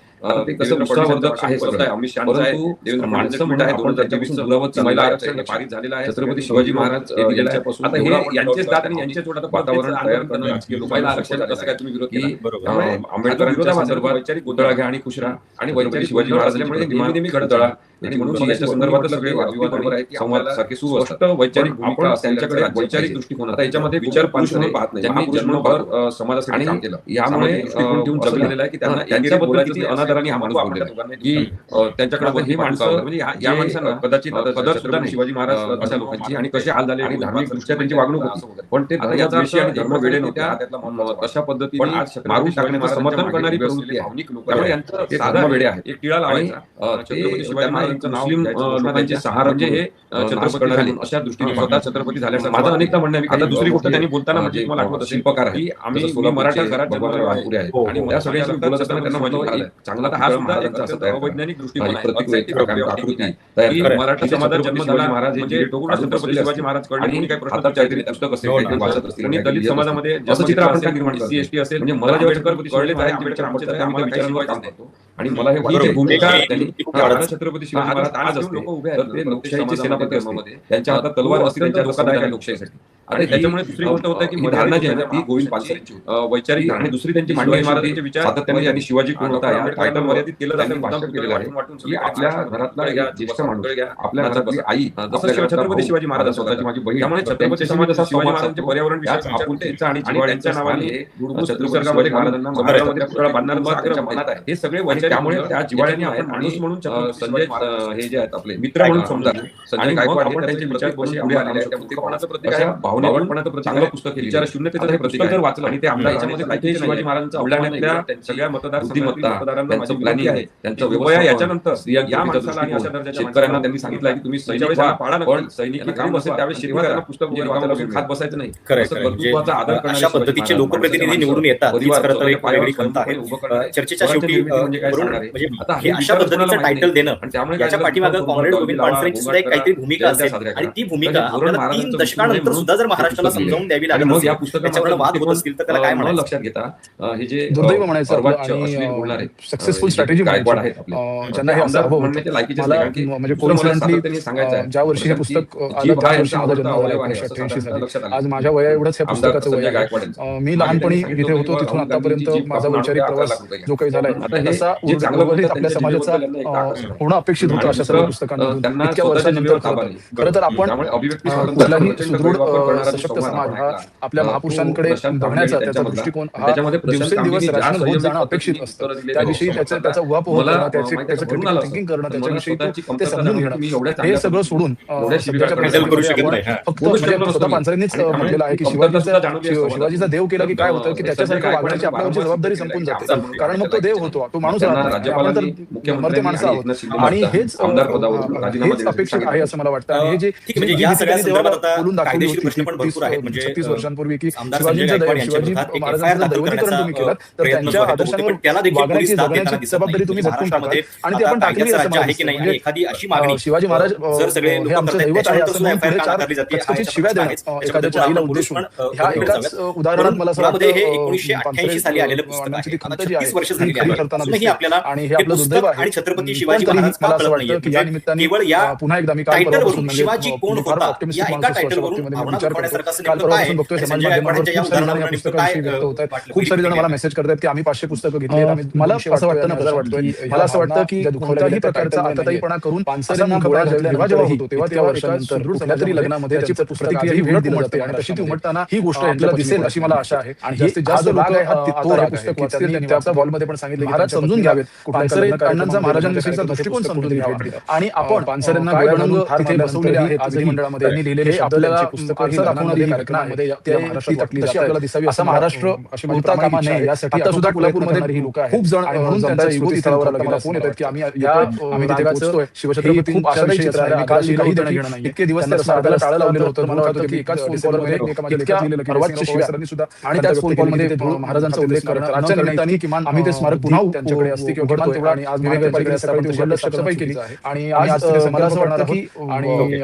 ते कसं उत्साहवर्धक आहे सगळं, अमित शाह परंतु माणसं मोठं आहे 2024 दुर्लभच महिला आरक्षण पारित झालेलं आहे. छत्रपती शिवाजी महाराज यांच्यापासून आता हे यांचेच दात आणि यांचे तोट आता वातावरण तयार करणं राजकीय लोकांना आरक्षण कसं काय तुम्ही विरोध केला आंबेडकरांच्या संदर्भात वैचारिक गोंधळा घ्या आणि खुश राहा आणि वैचारिक शिवाजी महाराजांमुळे नेहमी घडतळा आणि म्हणून याच्या संदर्भात सगळे वादविवाद बरोबर आहे की संवाद सारखे सुरू असतात. वैचारिक आपण त्यांच्याकडे वैचारिक दृष्टिकोन आता याच्यामध्ये विचार पाहत नाही ज्यांनी जन्मभर समाजासाठी काम केलं यामुळे दृष्टिकोन ठेवून जगलेला आहे की त्यांना त्यांच्याबद्दल किती अनादराने हा माणूस बोललेला की त्यांच्याकडे ही माणसं म्हणजे या माणसांना कदाचित कदर सुद्धा नाही शिवाजी महाराज अशा लोकांची आणि कसे हाल झाले आणि धार्मिक दृष्ट्या त्यांची वागणूक होती पण ते धर्माद्वेषी आणि धर्म वेडे नव्हत्या तशा पद्धतीने मारून टाकण्याचं समर्थन करणारी प्रवृत्ती आहे. त्यामुळे यांचं ते धर्म वेडे आहेत. एक टिळा लावायचा छत्रपती शिवाजी महाराजांचं मुस्लिम लोकांचे सहारा म्हणजे हे छत्रपती झाले अशा दृष्टीने स्वतः छत्रपती झाल्याचं माझं अनेकता म्हणणं आहे. आता दुसरी गोष्ट त्यांनी बोलताना म्हणजे मला आठवत शिल्पकार आहे की आम्ही मराठा घरात जन्मले आहे आणि त्या सगळ्यांशी बोलत असताना त्यांना म्हटलं चांगला तर हा सुद्धा एक अवैज्ञानिक दृष्टिकोन आहे. मराठा समाजात जन्म झाला महाराज म्हणजे छत्रपती शिवाजी महाराज आणि काही हातात काहीतरी पुस्तक असेल वाचत असतील आणि दलित समाजामध्ये जसं चित्र आपण काय निर्माण SC/ST असेल म्हणजे मला जेव्हा छत्रपती कळले आहे आमच्या विचारांवर काम करतो आणि मला हे वाटते भूमिका त्यांनी छत्रपती शिवाजी महाराज आज असते तर ते लोकशाहीचे सेनापती असते त्यांच्या हातात तलवार असते त्यांच्या डोक्यात आहे लोकशाहीसाठी. आणि त्याच्यामुळे दुसरी गोष्ट होतं की धारणा जी आहे ना ती गोविंद पानसरेंची वैचारिक आणि दुसरी त्यांची मांडवी महाराजांचे विचार सातत्याने आणि शिवाजी कोण होता या टायटल मर्यादित केलं जातं भाषण केलेलं आहे की आपल्या घरातला ज्येष्ठ माणूस आपल्या घरातली आई जसं छत्रपती शिवाजी महाराज स्वतःची माझी बहीण त्यामुळे छत्रपती समाजाचा शिवाजी महाराजांचे पर्यावरण विषय आपुलकीचा आणि जिव्हाळ्याच्या नावाने छत्रपती महाराजांना महाराजांमध्ये पुतळा बांधण्याचं मनात आहे. हे सगळे वैचारिक त्यामुळे त्या जिव्हाळ्याने आपण माणूस म्हणून संजय हे जे आहेत आपले मित्र म्हणून समजा संजय गायकवाड हे त्यांचे विचार पुढे आलेले आहेत. त्या प्रतीक आहे भावनेपणाचं प्रतीक चांगलं पुस्तक आहे विचार शून्यतेचं हे पुस्तक जर वाचलं आणि ते आमदार याच्यामध्ये काही शिवाजी महाराजांचा बुलढाण्यातल्या सगळ्या मतदारांचं प्लॅनिंग आहे त्यांचं व्यवसाय याच्यानंतर या माणसाला आणि अशा दर्जाच्या शेतकऱ्यांना त्यांनी सांगितलं आहे की तुम्ही सैनिक पाळा पण सैनिकी काम असेल त्यावेळेस शेतकऱ्यांना पुस्तक वगैरे वाचायला खात बसायचं नाही. कर्तृत्वाचा आदर अशा पद्धतीचे लोकप्रतिनिधी निवडून येतात हीच खरं तर एक वेगळी खंत आहे. चर्चेच्या शेवटी म्हणजे हे अशा पद्धतीचं टायटल देणं याच्या पाठीमागं कॉम्रेड गोविंद पानसरेंची सुद्धा एक काहीतरी भूमिका असेल आणि ती भूमिका आपल्याला 3 दशकानंतर सुद्धा जर महाराष्ट्राला समजावून द्यावी लागत असेल त्याच्यावर वाद होत असतील तर त्याला काय म्हणायचं लक्षात घेता हे जे दुर्दैव म्हणायचं आणि सक्सेसफुल स्ट्रॅटेजी ज्यांना हे असं अनुभव मला म्हणजे कोइन्सिडेंटली ज्या वर्षी हे पुस्तक आलं त्या वर्षी माझा जन्म झाला 1988 साली. आज माझ्या वया एवढंच हे पुस्तकाचं वय आहे. मी लहानपणी इथे होतो तिथून आतापर्यंत माझा वैचारिक प्रवास जो काही झालाय तसा उर्वरित आपल्या समाजाचा होणं अपेक्षित होतं अशा सर्व पुस्तकांमधून इतक्या वर्षांनंतर. खरं तर आपण कुठलाही सुदृढ करणारा जो सशक्त संवाद समाज आपण हा ऐकला, आपल्या तो महापुरुषांकडे प्रशांत तांबे बघण्याचा आणि त्याचा त्यांच्यामधला. दृष्टिकोन हा त्याच्यामध्ये प्रशांत दिवसेंदिवस तांबेंनी ज्या राशीन होत संयमित जाणं पद्धतीने अपेक्षित असतं. उत्तरं दिली त्याविषयी त्या त्याचा संवादाला उहापोह मला करणं, माहिती आहे त्याचं का, भरून क्रिटिकल आलं थिंकिंग असतं. करणं, पण मला त्याच्याविषयी स्वतःची ते कमतरता समजून जाणवली घेणं, की मी एवढ्या हे चांगल्या सगळं पद्धतीने सोडून एवढ्या शिवीगाळ सध्याच्या हँडल करू परिस्थितीमध्ये शकत आपण नाही. हा. फक्त बोलू म्हणजे शकलो नसतो स्वतः मी. पानसरेंनीच आणि त्यामुळे म्हटलेलं आहे की कमतरता सुद्धा जाणवली आहे शिवाजीचा देव केला की काय होतं की त्याच्यासारखं संजय वागण्याची आपल्या गायकवाडांनी जबाबदारी वारंवार संपून सांगितलेलं जाते. आहे, कारण मग तो देव होतो, तो माणूस राहत त्यांना नाही. आपण तर राज्यपालांनी, मरते मुख्यमंत्र्यांनी माणसं आणि आहोत. एकनाथ शिंदे आणि यांना हेच आमदार पदावरून राजीनामा हेच देण्यासाठी अपेक्षित आहे सांगितलं. असं मला वाटतं. आणि हे ठीक आहे, म्हणजे जी या भीती सगळ्या त्यांनी देवाला संदर्भात आता बोलून दाखवली कायदेशीर होती प्रश्न पण भरपूर आहेत. म्हणजे 30 वर्षांपूर्वी की आमदार संजय शिवाजींचं गायकवाड यांच्या शिवाजी विरोधात एक महाराजांचं FIR दाखल दैवतीकरण करण्याचा तुम्ही केलात तर प्रयत्न जो त्यांच्या आहे तो होते. आदर्शांवर पण त्याला देखील पोलीस वागण्याची दाद देताना जगण्याची दिसत नाही. जबाबदारी तुम्ही म्हणजे झटकून टाकाल महाराष्ट्रामध्ये आणि ती आता आपण टाकली कायद्याचं असं राज्य मला आहे की दिसतं. नाही आणि म्हणजे एखादी अशी मागणी शिवाजी महाराज जर सगळे लोक हे आमचं करतायत दैवत आहे त्याच्यानंतर असं सुद्धा म्हणून FIR पुढे का 4 नाकारली जाते हा कचकचीत याचा शिव्या प्रश्न देणं आहेच. त्याच्याबद्दल एखाद्याच्या पुन्हा आईला आपण पोलीस उद्देशून पण ह्या कडे एकाच जाऊयात. उदाहरणात पण मला असं मुळामध्ये हे वाटतं 1988 साली आलेलं पुस्तक अण्णांची आहे. ती आता खंत जी 36 आहे वर्ष ती झालेली खरी आहेत. करताना अजूनही दिसते. आपल्याला आणि हे हे आपलं दुर्दैव पुस्तक आहे. आणि छत्रपती पण शिवाजी तरीही महाराज का मला असं कळत वाटतं नाहीये. की या म्हणजे निमित्ताने केवळ या पुन्हा एकदा मी काल टायटलवरून परवापासून म्हणजे शिवाजी कोण फार होता ऑप्टिमिस्टिक या एका माणूस असतो अशा टायटलवरून बाबतीमध्ये मी भावना विचार दुखवण्यासारखं करतो. असं काल नेमकं काय परवापासून बघतोय आहे? समाज संजय माध्यमांवर गायकवाडांच्या या खूप सारे जण या उदाहरणावरून नेमकं काय पुस्तकाविषयी व्यक्त होत आहेत. वाटलं? खूप सारे जण प्रतिक्रिया मला काय? मेसेज करतात की आम्ही 500 पुस्तकं घेतली आहेत. मला असं वाटतं ना प्रशांत की मला असं वाटतं की कोणत्याही प्रकारचा आताताईपणा करून पानसरेंना गोळ्या जेव्हा जेव्हा होतो तेव्हा तेव्हा एका सुदृढ समाजातरी लग्नामध्ये त्याची प्रतिक्रिया ही भेट दिली जाते आणि तशी ती उमटताना ही गोष्ट आपल्याला दिसेल अशी मला आशा आहे. आणि जास्तीत जास्त राग आहे हा तो राग पुस्तक वाचतील त्यांनी त्या बॉलमध्ये पण सांगितलं महाराज समजून घ्यावेत पानसरे अण्णांचा महाराजांविषयीचा दृष्टिकोन समजून घ्यावा. आणि आपण पानसरेंना काय गुणांग तिथे बसवलेले आहेत आजही मंडळामध्ये त्यांनी लिहिलेले आपल्याला पुस्तकं दाखवणारी ही घटना आहे त्या महाराष्ट्रात तशी आपल्याला दिसावी असा महाराष्ट्र होता कामा नये यासाठी आता सुद्धा कोल्हापूरमध्ये ही लोक आहेत खूप जण म्हणून त्यांचा इगो तिथे मला फोन येतात की आम्ही तिथे पोहोचतोय शिवछत्रपती खूप आशादायी चित्र आहे. मी काल लिहिलं काही देणं नाही इतके दिवस त्यांना साधायला टाळं लावलेलं होतं. मला वाटतं की एकाच फोन कॉलमध्ये इतक्या अर्वाच्य शिव्या आणि त्याच फोन कॉलमध्ये महाराजांचा उल्लेख करणं आजच्या निमित्ताने किमान आम्ही ते स्मारक पुन्हा त्यांच्याकडे असते किंवा किमान तेवढा आणि आज महानगरपालिकेने सकाळी ते साफसफाई केली आणि आज मला असं वाटतं की आणि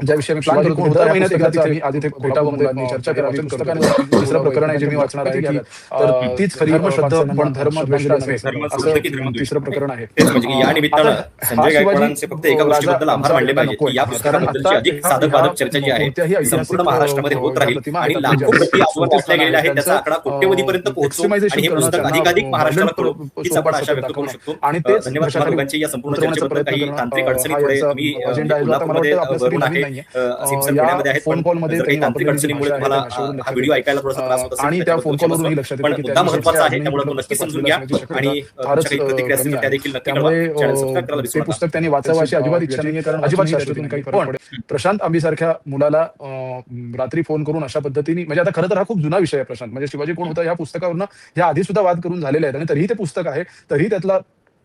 ज्या विषयी मी प्लॅन करतो दर महिन्यात एकदा तिथे आधी ते भेटावं मुलांनी चर्चा करावी. पुस्तकांवर तिसरं प्रकरण आहे जे मी वाचणार आहे की तर तीच खरी धर्मश्रद्धा पण धर्मभ्रष्ट नव्हे असं तिसरं प्रकरण आहे. तेच म्हणजे की या निमित्तानं संजय गायकवाडांचे फक्त एका गोष्टीबद्दल आभार मानले पाहिजे की या पुस्तकाबद्दलची अधिक साधक बाधक चर्चा जी आहे संपूर्ण महाराष्ट्रामध्ये होत राहील आणि लाखो प्रती आजवर वाचल्या गेलेल्या आहेत. त्याचा आकडा कोट्यवधीपर्यंत पोहोचतो आणि हे पुस्तक अधिकाधिक महाराष्ट्राला कळो हीच आपण आशा व्यक्त करू शकतो. आणि तेच धन्यवाद तुम्हा दोघांची या संपूर्ण चर्चेबद्दल. काही तांत्रिक अडचणीमुळे तुम्ही कोल्हापूरमध्ये वरून आहे असीम सर पुण्यामध्ये आहेत फोन पण कॉलमध्ये जर काही तांत्रिक अडचणीमुळे तुम्हाला हा व्हिडिओ ऐकायला थोडासा त्रास होत असेल आणि त्या फोन कॉलवरून लक्षात पण येतं की मुद्दा महत्त्वाचा आहे त्यामुळे तो नक्की समजून घ्या आणि तुमच्या काही प्रतिक्रिया असतील तर त्या देखील नक्की कळवा. चॅनल सबस्क्राईब करायला विसरू ते नका. पुस्तक त्यांनी वाचावं अशी अजिबात इच्छा नाहीये कारण अजिबात शाश्वती काही फरक पडेल. प्रशांत आंबी सारख्या मुलाला रात्री फोन करून अशा पद्धतीने म्हणजे आता खरं तर हा खूप जुना विषय आहे प्रशांत म्हणजे शिवाजी कोण होता या पुस्तकावरनं या आधी सुद्धा वाद करून झालेले आहेत आणि तरीही ते पुस्तक आहे तरीही त्यातला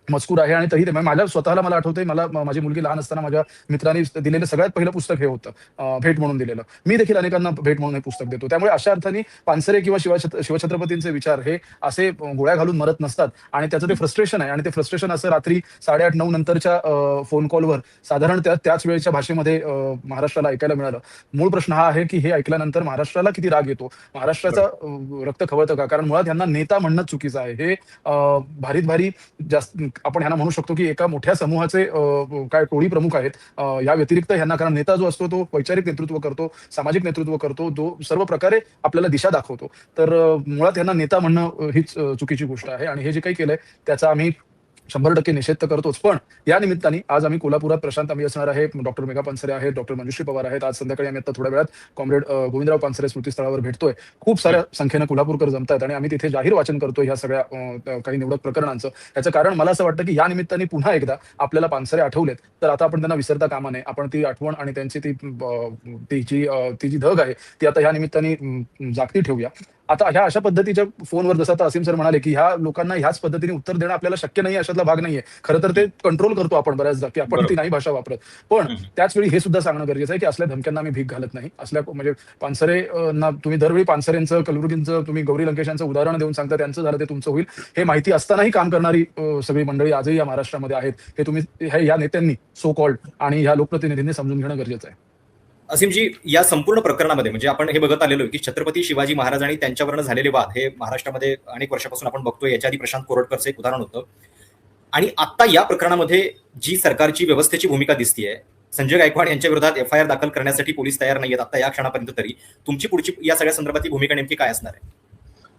मजकूर आहे आणि तरी ते माझ्या स्वतःला मला आठवतंय मला माझी मुलगी लहान असताना माझ्या मित्रांनी दिलेलं सगळ्यात पहिलं पुस्तक हे होतं भेट म्हणून दिलेलं. मी देखील अनेकांना भेट म्हणून हे पुस्तक देतो. त्यामुळे अशा अर्थाने पानसरे किंवा शिवछत्रपतींचे विचार हे असे गोळ्या घालून मरत नसतात आणि त्याचं ते फ्रस्ट्रेशन आहे आणि ते फ्रस्ट्रेशन असं रात्री 8:30-9 नंतरच्या फोन कॉलवर साधारण त्याच वेळेच्या भाषेमध्ये महाराष्ट्राला ऐकायला मिळालं. मूळ प्रश्न हा आहे की हे ऐकल्यानंतर महाराष्ट्राला किती राग येतो महाराष्ट्राचा रक्त खवळतं का कारण मुळात यांना नेता म्हणणं चुकीचं आहे. हे भारीत भारी जास्त आपण ह्यांना म्हणू शकतो की एका मोठ्या समूहाचे काय टोळी प्रमुख आहेत. या व्यतिरिक्त ह्यांना कारण नेता जो असतो तो वैचारिक नेतृत्व करतो सामाजिक नेतृत्व करतो जो सर्व प्रकारे आपल्याला दिशा दाखवतो. तर मुळात ह्यांना नेता म्हणणं हीच चुकीची गोष्ट आहे आणि हे जे काही केलंय त्याचा आम्ही 100% निषेध तर करतोच. पण या निमित्ताने आज आम्ही कोल्हापुरात प्रशांत आम्ही असणार आहे डॉक्टर मेघा पानसरे आहेत डॉक्टर मंजुश्री पवार आहेत. आज संध्याकाळी आम्ही आता थोड्या वेळात कॉम्रेड गोविंदराव पानसरे स्मृतीस्थळावर भेटतोय. खूप साऱ्या संख्येनं कोल्हापूरकर जमतायत आणि आम्ही तिथे जाहीर वाचन करतोय ह्या सगळ्या काही निवडक प्रकरणांचं. याचं कारण मला असं वाटतं की या निमित्ताने पुन्हा एकदा आपल्याला पानसरे आठवलेत तर आता आपण त्यांना विसरता कामा नये. आपण ती आठवण आणि त्यांची ती जी धग आहे ती आता ह्या निमित्ताने जागती ठेवूया. आता ह्या अशा पद्धतीच्या फोनवर जसं आता असीम सर म्हणाले की ह्या लोकांना ह्याच पद्धतीने उत्तर देणं आपल्याला शक्य नाही अशातला भाग नाहीये. खरं तर ते कंट्रोल करतो आपण बऱ्याचदा की आपण ती नाही भाषा वापरत. पण त्याच वेळी हे सुद्धा सांगणं गरजेचं आहे की असल्या धमक्यांना आम्ही भीक घालत नाही. असल्या म्हणजे पानसरे ना तुम्ही दरवेळी पानसरेंचं कलबुर्गींचं तुम्ही गौरी लंकेशांचं उदाहरण देऊन सांगता त्यांचं झालं ते तुमचं होईल हे माहिती असतानाही काम करणारी सगळी मंडळी आजही या महाराष्ट्रामध्ये आहेत. हे तुम्ही या नेत्यांनी सो कॉल्ड आणि ह्या लोकप्रतिनिधींनी समजून घेणं गरजेचं आहे. असीमजी या संपूर्ण प्रकरणामध्ये म्हणजे आपण हे बघत आलेलो की छत्रपती शिवाजी महाराज आणि त्यांच्यावरनं झालेले वाद हे महाराष्ट्रामध्ये अनेक वर्षापासून आपण बघतोय. याच्या आधी प्रशांत कोरटकरचं एक उदाहरण होतं आणि आता या प्रकरणामध्ये जी सरकारची व्यवस्थेची भूमिका दिसतीये संजय गायकवाड यांच्या विरोधात FIR दाखल करण्यासाठी पोलीस तयार नाहीयेत आता या क्षणापर्यंत. तरी तुमची पुढची या सगळ्या संदर्भातली भूमिका नेमकी काय असणार आहे?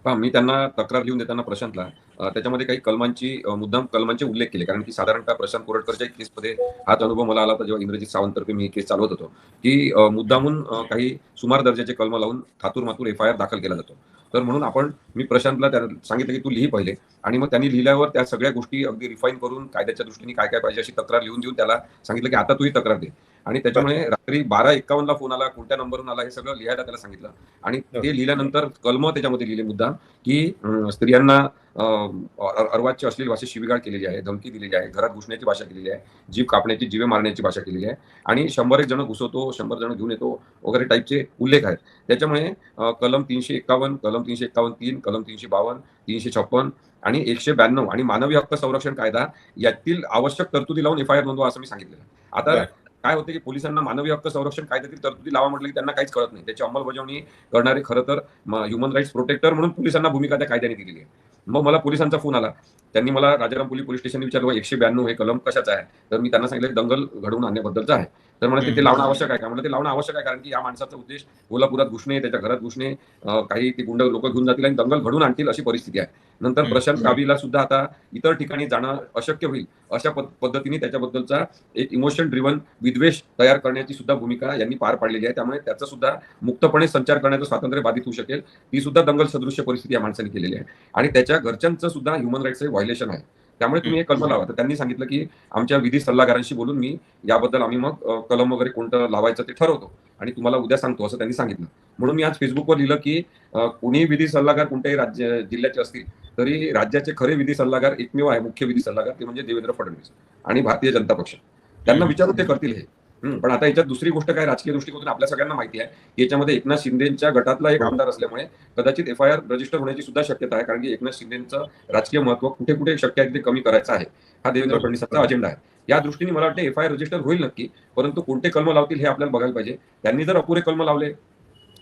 पहा, मी त्यांना तक्रार लिहून देताना प्रशांतला त्याच्यामध्ये काही मुद्दाम कलमांचे उल्लेख केले, कारण की साधारणतः प्रशांत कोरटकरच्या केसमध्ये हाच अनुभव मला आला होता जेव्हा इंद्रजित सावंततर्फे मी ही केस चालवत होतो, की मुद्दामून काही सुमार दर्जाचे कलम लावून थातूर मातूर FIR दाखल केला जातो. तर म्हणून मी प्रशांतला सांगितलं की तू लिही पहिले, आणि मग त्यांनी लिहिल्यावर त्या सगळ्या गोष्टी अगदी रिफाईन करून कायद्याच्या दृष्टीने काय काय पाहिजे अशी तक्रार लिहून देऊन त्याला सांगितलं की आता तू ही तक्रार दे. आणि त्याच्यामुळे रात्री 12:51 ला फोन आला, कोणत्या नंबरवरून आला हे सगळं लिहायला त्याला सांगितलं. आणि ते लिहिल्यानंतर कलम त्याच्यामध्ये लिहिले मुद्दाम, की स्त्रियांना अर्वाच्य अश्लील भाषेत शिवीगाळ केलेली आहे, धमकी दिलेली आहे, घरात घुसण्याची भाषा केलेली आहे, जीव कापण्याची, जीवे मारण्याची भाषा केलेली आहे, आणि 100 जण घुसवतो, 100 जण घेऊन येतो वगैरे टाईपचे उल्लेख आहेत. त्याच्यामुळे कलम 351, कलम 351(3), कलम 352, 356 आणि 192 आणि मानवी हक्क संरक्षण कायदा यातील आवश्यक तरतुदी लावून FIR नोंदवा असं मी सांगितलेलं. आता काय होते की पोलिसांना मानवी हक्क संरक्षण कायद्यातील तरतुदी लावा म्हटलं की त्यांना काहीच कळत नाही. त्याची अंमलबजावणी करणारे खरं तर ह्युमन राईट्स प्रोटेक्टर म्हणून पोलिसांना भूमिका त्या कायद्याने दिलेली आहे. मग मला पोलिसांचा फोन आला. त्यांनी मला राजारामपुरी पोलीस स्टेशनने विचारलं 192 हे कलम कशाचं आहे? तर मी त्यांना सांगितलं दंगल घडवून आणण्याबद्दलचं आहे. तर मला ते लावणं आवश्यक आहे का? म्हणलं ते लावणं आवश्यक आहे, कारण की या माणसाचा उद्देश कोल्हापुरात घुसणे, त्याच्या घरात घुसणे, काही ते गुंड लोक घेऊन जातील आणि दंगल घडवून आणतील अशी परिस्थिती आहे. नंतर प्रशांत काबीला सुद्धा आता इतर ठिकाणी जाणं अशक्य होईल अशा पद्धतीने त्याच्याबद्दलचा एक इमोशन ड्रिव्हन विद्वेष तयार करण्याची सुद्धा भूमिका यांनी पार पाडलेली आहे. त्यामुळे त्याचा सुद्धा मुक्तपणे संचार करण्याचं स्वातंत्र्य बाधित होऊ शकेल. ती सुद्धा दंगल सदृश्य परिस्थिती या माणसाने केलेली आहे, आणि त्याच्या घरच्यांचं सुद्धा ह्युमन राईट्सचं व्हायलेशन आहे. त्यामुळे तुम्ही एक कलम लावा. तर त्यांनी सांगितलं की आमच्या विधी सल्लागारांशी बोलून मी याबद्दल आम्ही मग कलम वगैरे कोणतं लावायचं ते ठरवतो आणि तुम्हाला उद्या सांगतो असं त्यांनी सांगितलं. म्हणून मी आज फेसबुकवर लिहिलं की कोणी विधी सल्लागार कोणत्याही जिल्ह्याचे असतील तरी राज्याचे खरे विधी सल्लागार एकमेव आहे, मुख्य विधी सल्लागार, ते म्हणजे देवेंद्र फडणवीस आणि भारतीय जनता पक्ष. त्यांना विचारून ते करतील हे. पण आता याच्यात दुसरी गोष्ट काय, राजकीय दृष्टिकोनातून आपल्या सगळ्यांना माहिती आहे की याच्यामध्ये एकनाथ शिंदेच्या गटातला एक आमदार असल्यामुळे कदाचित FIR रजिस्टर होण्याची सुद्धा शक्यता आहे, कारण की एकनाथ शिंदेचं राजकीय महत्व कुठे कुठे शक्य आहे ते कमी करायचं आहे. हा देवेंद्र फडणवीसांचा अजेंडा आहे. या दृष्टीने मला वाटतं FIR रजिस्टर होईल नक्की, परंतु कोणते कलम लावतील हे आपल्याला बघायला पाहिजे. त्यांनी जर अपुरे कलम लावले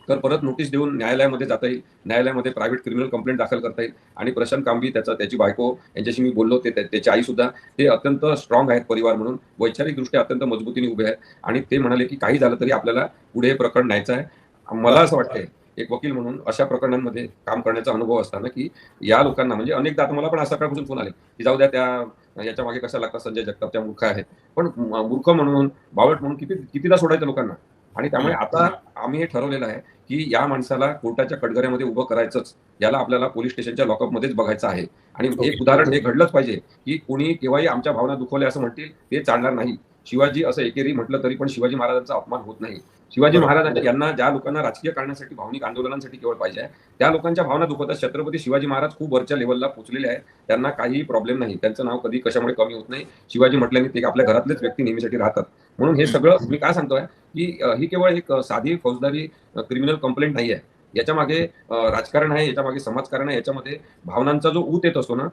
तर परत नोटीस देऊन न्यायालयामध्ये जाता येईल, न्यायालयामध्ये प्रायव्हेट क्रिमिनल कंप्लेंट दाखल करता येईल. आणि प्रशांत कांबी त्याची बायको यांच्याशी मी बोललो, त्याची आई सुद्धा ते अत्यंत स्ट्रॉंग आहेत परिवार म्हणून, वैचारिकदृष्ट्या अत्यंत मजबूतीने उभे आहेत, आणि ते म्हणाले की काही झालं तरी आपल्याला पुढे हे प्रकरण न्यायचं आहे. मला असं वाटतंय एक वकील म्हणून अशा प्रकरणांमध्ये काम करण्याचा अनुभव असताना की या लोकांना, म्हणजे अनेकदा आता मला पण आज सकाळपासून फोन आले की जाऊ द्या, त्या याच्या मागे कशा लागतात, संजय जगताप त्या मूर्ख आहेत, पण मूर्ख म्हणून, बावट म्हणून कितीदा सोडायचं लोकांना. आणि त्यामुळे आता आम्ही हे ठरवलेलं आहे की या माणसाला कोर्टाच्या कटघऱ्यामध्ये उभं करायचंच, याला आपल्याला पोलीस स्टेशनच्या लॉकअपमध्येच बघायचं आहे. आणि एक उदाहरण हे घडलंच पाहिजे की कोणी केव्हाही आमच्या भावना दुखवल्या असं म्हणतील ते चालणार नाही. शिवाजी असं एकेरी म्हटलं तरी पण शिवाजी महाराजांचा अपमान होत नाही. शिवाजी महाराजांच्या यांना ज्या लोकांना राजकीय कारणासाठी, भावनिक आंदोलनांसाठी केवळ पाहिजे आहे, त्या लोकांच्या भावना दुखवतात. छत्रपती शिवाजी महाराज खूप वरच्या लेवलला पोहोचलेले आहेत, त्यांना काही प्रॉब्लेम नाही, त्यांचं नाव कधी कशामुळे कमी होत नाही. शिवाजी म्हटल्याने ते आपल्या घरातलेच व्यक्ती नेहमीसाठी राहतात. म्हणून हे सगळं मी काय सांगतोय की ही केवळ एक साधी फौजदारी क्रिमिनल कंप्लेंट नाही आहे, याच्या मागे राजकारण आहे, याच्या मागे समाजकारण आहे, याच्यामध्ये भावनांचा जो ऊत येत असतो ना,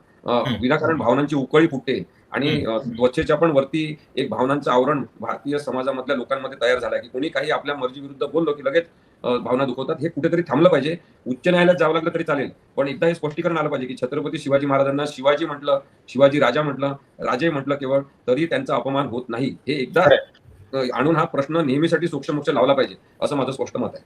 विनाकारण भावनांची उकळी फुटते, आणि त्वचेच्या पण वरती एक भावनांचं आवरण भारतीय समाजामधल्या लोकांमध्ये तयार झालंय की कोणी काही आपल्या मर्जी विरुद्ध बोललो की लगेच भावना दुखवतात. हे कुठेतरी थांबलं पाहिजे. उच्च न्यायालयात जावं लागलं तरी चालेल, पण एकदा हे स्पष्टीकरण आलं पाहिजे की छत्रपती शिवाजी महाराजांना शिवाजी म्हटलं, शिवाजी राजा म्हटलं, राजे म्हटलं केवळ, तरी त्यांचा अपमान होत नाही. हे एकदा आणून हा प्रश्न नेहमीसाठी सूक्ष्मोक्ष लावला पाहिजे असं माझं स्पष्ट मत आहे.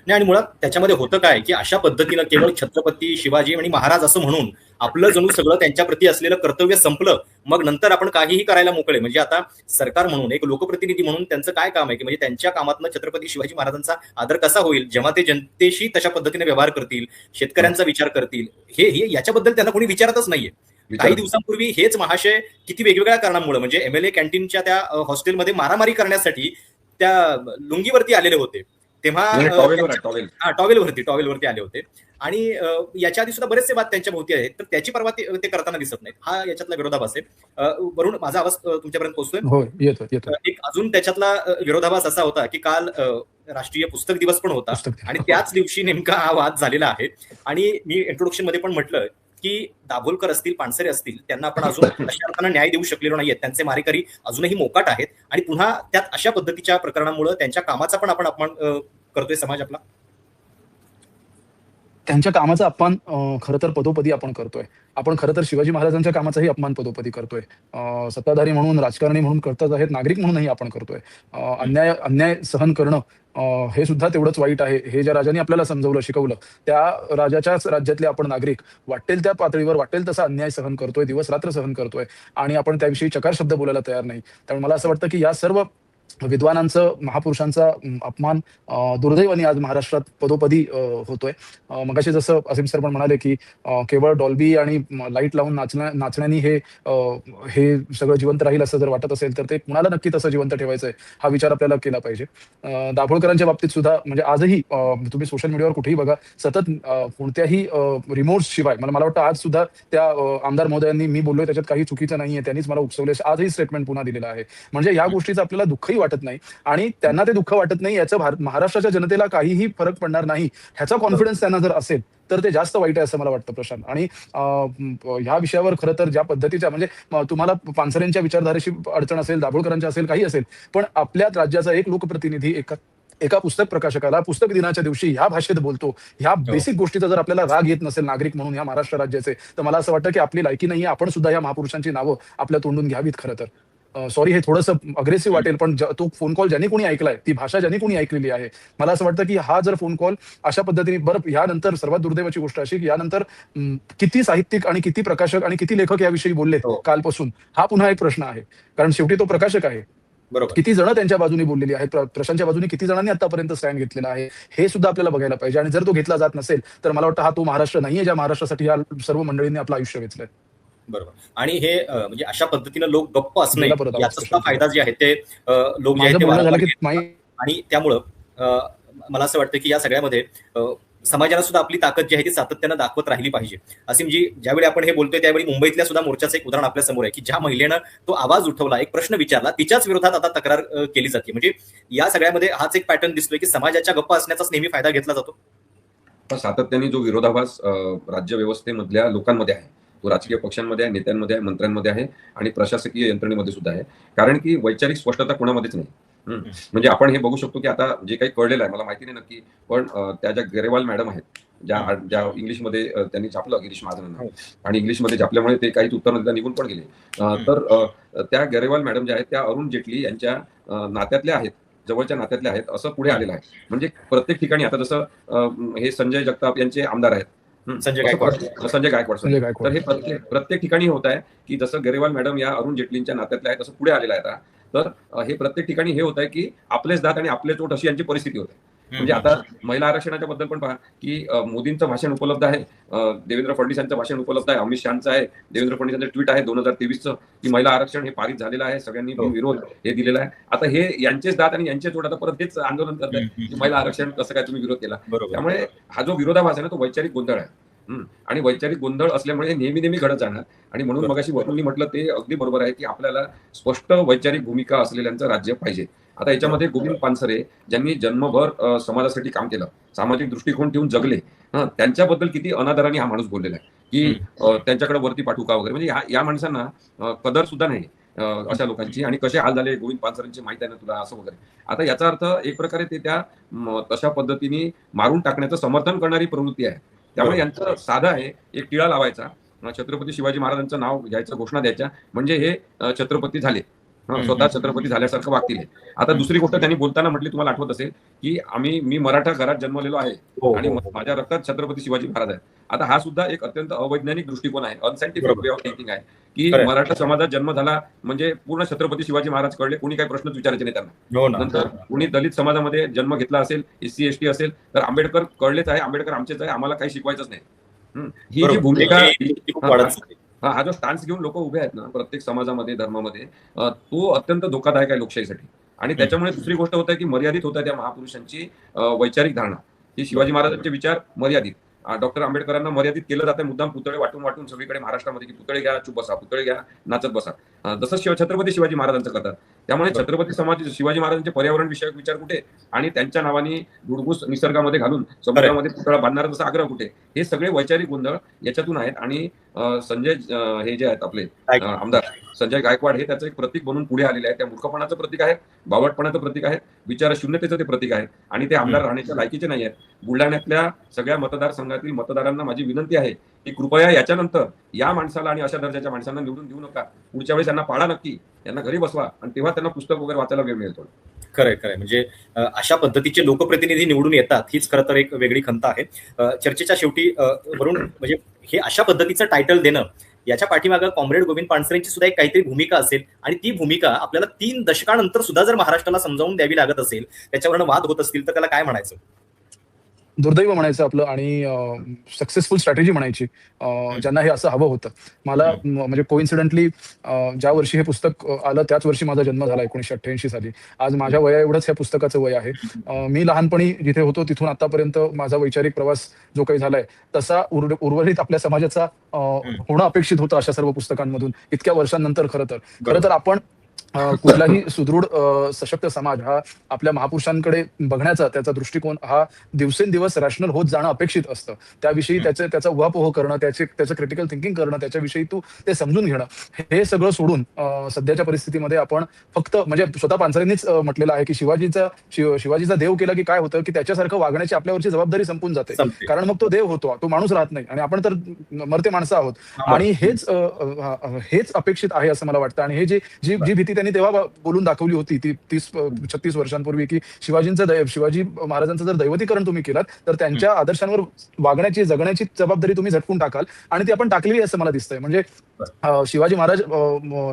नाही, आणि मुळात त्याच्यामध्ये होतं काय की अशा पद्धतीनं केवळ छत्रपती शिवाजी आणि महाराज असं म्हणून आपलं जणू सगळं त्यांच्या प्रती असलेलं कर्तव्य संपलं, मग नंतर आपण काहीही करायला मोकळे. म्हणजे आता सरकार म्हणून, एक लोकप्रतिनिधी म्हणून त्यांचं काय काम आहे की म्हणजे त्यांच्या कामातनं छत्रपती शिवाजी महाराजांचा आदर कसा होईल, जेव्हा ते जनतेशी तशा पद्धतीने व्यवहार करतील, शेतकऱ्यांचा विचार करतील, हे याच्याबद्दल त्यांना कोणी विचारतच नाहीये. काही दिवसांपूर्वी हेच महाशय किती वेगवेगळ्या कारणांमुळे, म्हणजे MLA कॅन्टीनच्या त्या हॉस्टेलमध्ये मारामारी करण्यासाठी त्या लुंगीवरती आलेले होते, तेव्हा टॉवेलवरती आले होते. आणि याच्या आधी सुद्धा बरेचसे वाद त्यांच्या भोवती आहेत, तर त्याची पर्वा ते करताना दिसत नाहीत. हा याच्यातला विरोधाभास आहे. वरून माझा आवाज तुमच्यापर्यंत पोहोचतोय? एक अजून त्याच्यातला विरोधाभास असा होता की काल राष्ट्रीय पुस्तक दिवस पण होता, आणि त्याच दिवशी नेमका हा वाद झालेला आहे. आणि मी इंट्रोडक्शन मध्ये पण म्हटलं की दाभोलकर असतील, पानसरे असतील, त्यांना आपण अजून अशा अर्थानं न्याय देऊ शकलेलो नाहीये. त्यांचे मारेकरी अजूनही मोकाट आहेत, आणि पुन्हा त्यात अशा पद्धतीच्या प्रकरणामुळे त्यांच्या कामाचा पण आपण अपमान करतोय समाज आपला. त्यांच्या कामाचा अपमान खरं तर पदोपदी आपण करतोय. आपण खरं तर शिवाजी महाराजांच्या कामाचाही अपमान पदोपदी करतोय. सत्ताधारी म्हणून, राजकारणी म्हणून करतच आहेत, नागरिक म्हणूनही आपण करतोय. अन्याय अन्याय सहन करणं हे सुद्धा तेवढंच वाईट आहे. हे ज्या राजांनी आपल्याला समजावलं, शिकवलं, त्या राजाच्याच राज्यातले आपण नागरिक वाटेल त्या पातळीवर वाटेल तसा अन्याय सहन करतोय, दिवस-रात्र सहन करतोय आणि आपण त्याविषयी चकार शब्द बोलायला तयार नाही. त्यामुळे मला असं वाटतं, की या सर्व विद्वानांचं, महापुरुषांचा अपमान दुर्दैवाने आज महाराष्ट्रात पदोपदी होतोय. मगाशी जसं असीम सर पण म्हणाले, की केवळ डॉल्बी आणि लाईट लावून नाचण्यानी हे सगळं जिवंत राहील असं जर वाटत असेल, तर ते कुणाला नक्की तसं जिवंत ठेवायचंय, हा विचार आपल्याला केला पाहिजे. दाभोळकरांच्या बाबतीत सुद्धा म्हणजे आजही तुम्ही सोशल मीडियावर कुठेही बघा, सतत कोणत्याही रिमोट्स शिवाय मला वाटतं आज सुद्धा त्या आमदार महोदयांनी मी बोललोय त्याच्यात काही चुकीचं नाहीये, त्यांनीच मला उकसवले, आजही स्टेटमेंट पुन्हा दिलेलं आहे. म्हणजे या गोष्टीचं आपल्याला दुःखही वाटत नाही आणि त्यांना ते दुःख वाटत नाही याचं महाराष्ट्राच्या जनतेला काहीही फरक पडणार नाही ह्याचा कॉन्फिडन्स त्यांना जर असेल तर ते जास्त वाईट आहे असं मला वाटतं प्रशांत. आणि ह्या विषयावर खरं तर ज्या पद्धतीच्या म्हणजे तुम्हाला पानसरेंच्या विचारधारेशी अडचण असेल, दाभोळकरांच्या असेल, काही असेल, पण आपल्या राज्याचा एक लोकप्रतिनिधी एका पुस्तक प्रकाशकाला पुस्तक दिनाच्या दिवशी ह्या भाषेत बोलतो, ह्या बेसिक गोष्टीचा जर आपल्याला राग येत नसेल नागरिक म्हणून या महाराष्ट्र राज्याचे, तर मला असं वाटतं की आपली लायकी नाहीये, आपण सुद्धा या महापुरुषांची नावं आपल्या तोंडून घ्यावीत खरं तर. सॉरी हे थोडंसं अग्रेसिव्ह वाटेल, पण तो फोन कॉल ज्यांनी कोणी ऐकलाय, ती भाषा ज्यांनी कोणी ऐकलेली आहे, मला असं वाटतं की हा जर फोन कॉल अशा पद्धतीने बरं यानंतर सर्वात दुर्दैवाची गोष्ट अशी की यानंतर किती साहित्यिक आणि किती प्रकाशक आणि किती लेखक याविषयी बोललेत कालपासून, हा पुन्हा एक प्रश्न आहे. कारण शेवटी तो प्रकाशक आहे. बरोबर. किती जण त्यांच्या बाजूने बोललेली आहेत, प्रशांतच्या बाजूने किती जणांनी आतापर्यंत स्टँड घेतलेला आहे, हे सुद्धा आपल्याला बघायला पाहिजे. आणि जर तो घेतला जात नसेल, तर मला वाटतं हा तो महाराष्ट्र नाहीये ज्या महाराष्ट्रासाठी या सर्व मंडळींनी आपलं आयुष्य वेचलंय. बरोबर. आणि हे म्हणजे अशा पद्धतीनं लोक गप्प असणे गेला परत आवाज याचा सुद्धा प्रशांत. फायदा जे आहे ते लोक जे आहे माझं ते बोलणं वारंवार झालं की घेतात. आणि त्यामुळं मला असं वाटतं की या सगळ्यामध्ये समाजाला सुद्धा आपली ताकद जी आहे ती सातत्यानं दाखवत राहिली पाहिजे. असीमजी, ज्यावेळी आपण हे बोलतोय त्यावेळी मुंबईतल्या सुद्धा मोर्चाचं एक उदाहरण आपल्या समोर आहे की ज्या महिलेनं तो आवाज उठवला, एक प्रश्न विचारला, तिच्याच विरोधात आता तक्रार केली जाते. म्हणजे या सगळ्यामध्ये हाच एक पॅटर्न दिसतोय की समाजाच्या गप्पा असण्याचाच नेहमी फायदा घेतला जातो. सातत्याने जो विरोधाभास राज्य व्यवस्थेमधल्या लोकांमध्ये आहे, तो राजकीय पक्षांमध्ये आहे, नेत्यांमध्ये आहे, मंत्र्यांमध्ये आहे आणि प्रशासकीय यंत्रणेमध्ये सुद्धा आहे. कारण की वैचारिक स्पष्टता कोणामध्येच नाही. म्हणजे आपण हे बघू शकतो की आता जे काही कळलेलं आहे, मला माहिती नाही नक्की, पण त्या ज्या गरेवाल मॅडम आहेत, ज्या इंग्लिशमध्ये त्यांनी छापलं गिरीश महाजनांना, आणि इंग्लिशमध्ये छापल्यामुळे ते काहीच उत्तर न देता निघून पण गेले. तर त्या गरेवाल मॅडम ज्या आहेत त्या अरुण जेटली यांच्या नात्यातल्या आहेत, जवळच्या नात्यातल्या आहेत असं पुढे आलेलं आहे. म्हणजे प्रत्येक ठिकाणी आता जसं हे संजय जगताप यांचे आमदार आहेत, संजय गायकवाड. तर हे प्रत्येक ठिकाणी होत आहे की जसं गरेवाल मॅडम या अरुण जेटलींच्या नात्यातल्या आहेत असं पुढे आलेलं आहे आता. तर हे प्रत्येक ठिकाणी हे होत आहे की आपलेच दात आणि आपले चोट अशी यांची परिस्थिती होते. म्हणजे आता महिला आरक्षणाच्या बद्दल पण पहा की मोदींचं भाषण उपलब्ध आहे, देवेंद्र फडणवीसांचं भाषण उपलब्ध आहे, अमित शहाचं आहे, देवेंद्र फडणवीसांचं ट्विट आहे 2023चं की महिला आरक्षण हे पारित झालेलं आहे, सगळ्यांनी विरोध हे दिलेला आहे. आता हे यांचेच दात आणि यांचे चोट आता परत हेच आंदोलन करत आहे की महिला आरक्षण कसं काय तुम्ही विरोध केला. त्यामुळे हा जो विरोधाभास आहे ना तो वैचारिक गोंधळ आहे. आणि वैचारिक गोंधळ असल्यामुळे नेहमी घडत जाणार. आणि म्हणून मगाशी वरुणनी म्हटलं ते अगदी बरोबर आहे की आपल्याला स्पष्ट वैचारिक भूमिका असलेल्यांचं राज्य पाहिजे. आता याच्यामध्ये गोविंद पानसरे ज्यांनी जन्मभर समाजासाठी काम केलं, सामाजिक दृष्टिकोन ठेवून जगले, त्यांच्याबद्दल किती अनादराने हा माणूस बोललेला आहे की त्यांच्याकडे वरती पाठवू का वगैरे. म्हणजे या माणसांना कदर सुद्धा नाही अशा लोकांची. आणि कसे हाल झाले गोविंद पानसरेंची माहिती आहे ना तुला असं वगैरे. आता याचा अर्थ एक प्रकारे ते त्या तशा पद्धतीने मारून टाकण्याचं समर्थन करणारी प्रवृत्ती आहे. त्यामुळे यांचं साधं आहे, एक टिळा लावायचा, छत्रपती शिवाजी महाराजांचं नाव घ्यायचं, घोषणा द्यायच्या, म्हणजे हे छत्रपती झाले, स्वतः छत्रपती झाल्यासारखं वागतील. आता दुसरी गोष्ट त्यांनी बोलताना म्हटली, तुम्हाला आठवत असेल की मी मराठा घरात जन्मलेलो आहे आणि माझ्या रक्तात छत्रपती शिवाजी महाराज आहेत. आता हा सुद्धा एक अत्यंत अवैज्ञानिक दृष्टिकोन आहे, अनसायंटिफिक वे ऑफ थिंकिंग आहे की मराठा समाजात जन्म झाला म्हणजे पूर्ण छत्रपती शिवाजी महाराज कळले, कोणी काही प्रश्नच विचारायचे नाही त्यांना. नंतर कोणी दलित समाजामध्ये जन्म घेतला असेल, SC ST असेल, तर आंबेडकर कळलेच आहे, आंबेडकर आमचेच आहे, आम्हाला काही शिकवायचंच नाही. ही जी भूमिका, हा जो स्टान्स घेऊन लोक उभे आहेत ना प्रत्येक समाजामध्ये, धर्मामध्ये, तो अत्यंत धोकादायक आहे लोकशाहीसाठी. आणि त्याच्यामुळे दुसरी गोष्ट होत आहे की मर्यादित होत आहे त्या महापुरुषांची वैचारिक धारणा, की शिवाजी महाराजांचे विचार मर्यादित, डॉक्टर आंबेडकरांना मर्यादित केलं जातं मुद्दाम, पुतळे वाटून सगळीकडे महाराष्ट्रामध्ये की पुतळे घ्या, चुप बसा, पुतळे घ्या, नाचत बसा. जसं छत्रपती शिवाजी महाराजांचं करतात. त्यामुळे छत्रपती समाज शिवाजी महाराजांचे पर्यावरण विषयक विचार कुठे आणि त्यांच्या नावाने धुडगूस निसर्गामध्ये घालून समुद्रामध्ये पुतळा बांधणार तसा आग्रह कुठे, हे सगळे वैचारिक गोंधळ याच्यातून आहेत. आणि संजय हे जे आहेत आपले आमदार संजय गायकवाड हे त्याचं एक प्रतीक बनून पुढे आलेले आहे. त्या मूर्खपणाचं प्रतीक आहे, बावटपणाचं प्रतीक आहे, विचारशून्यतेचं ते प्रतीक आहे आणि ते आमदार राहण्याच्या लायकीचे नाही आहेत. बुलढाण्यातल्या सगळ्या मतदारसंघातील मतदारांना माझी विनंती आहे की कृपया याच्यानंतर या माणसाला आणि अशा दर्जाच्या माणसांना निवडून देऊ नका. पुढच्या वेळेस यांना पाडा नक्की, यांना घरी बसवा आणि तेव्हा त्यांना पुस्तक वगैरे वाचायला वेळ मिळेल थोडं. खरंय खरंय. म्हणजे अशा पद्धतीचे लोकप्रतिनिधी निवडून येतात हीच खरं तर एक वेगळी खंत आहे. चर्चेच्या शेवटी वरून म्हणजे हे अशा पद्धतीचं टायटल देणं याच्या पाठीमागं कॉम्रेड गोविंद पानसरेंची सुद्धा एक काहीतरी भूमिका असेल आणि ती भूमिका आपल्याला 3 दशकानंतर सुद्धा जर महाराष्ट्राला समजावून द्यावी लागत असेल, त्याच्यावरनं वाद होत असतील तर त्याला काय म्हणायचं? दुर्दैव म्हणायचं आपलं आणि सक्सेसफुल स्ट्रॅटेजी म्हणायची ज्यांना हे असं हवं होतं. मला म्हणजे कोइन्सिडेंटली ज्या वर्षी हे पुस्तक आलं त्याच वर्षी माझा जन्म झाला 1988 साली. आज माझ्या वया एवढंच ह्या पुस्तकाचं वय आहे. मी लहानपणी जिथे होतो तिथून आतापर्यंत माझा वैचारिक प्रवास जो काही झालाय तसा उर्वरित आपल्या समाजाचा होणं अपेक्षित होतं अशा सर्व पुस्तकांमधून इतक्या वर्षांनंतर. खरं तर आपण कुठलाही सुदृढ सशक्त समाज हा आपल्या महापुरुषांकडे बघण्याचा त्याचा दृष्टिकोन हा दिवसेंदिवस रॅशनल होत जाणं अपेक्षित असतं. त्याविषयी त्याचा उहापोह करणं, त्याचं क्रिटिकल थिंकिंग करणं, त्याच्याविषयी ते समजून घेणं, हे सगळं सोडून सध्याच्या परिस्थितीमध्ये आपण फक्त म्हणजे स्वतः पानसरेंनीच म्हटलेलं आहे की शिवाजीचा देव केला की काय होतं की त्याच्यासारखं वागण्याची आपल्यावरची जबाबदारी संपून जाते. कारण मग तो देव होतो, तो माणूस राहत नाही आणि आपण तर मरते माणसं आहोत. आणि हेच अपेक्षित आहे असं मला वाटतं. आणि हे जी भीती त्यांनी तेव्हा बोलून दाखवली होती ती 30-36 वर्षांपूर्वी की शिवाजी महाराजांचं जर दैवतीकरण तुम्ही केलात तर त्यांच्या आदर्शांवर वागण्याची जगण्याची जबाबदारी तुम्ही झटकून टाकाल आणि ती आपण टाकलेली असं मला दिसतंय. म्हणजे शिवाजी महाराज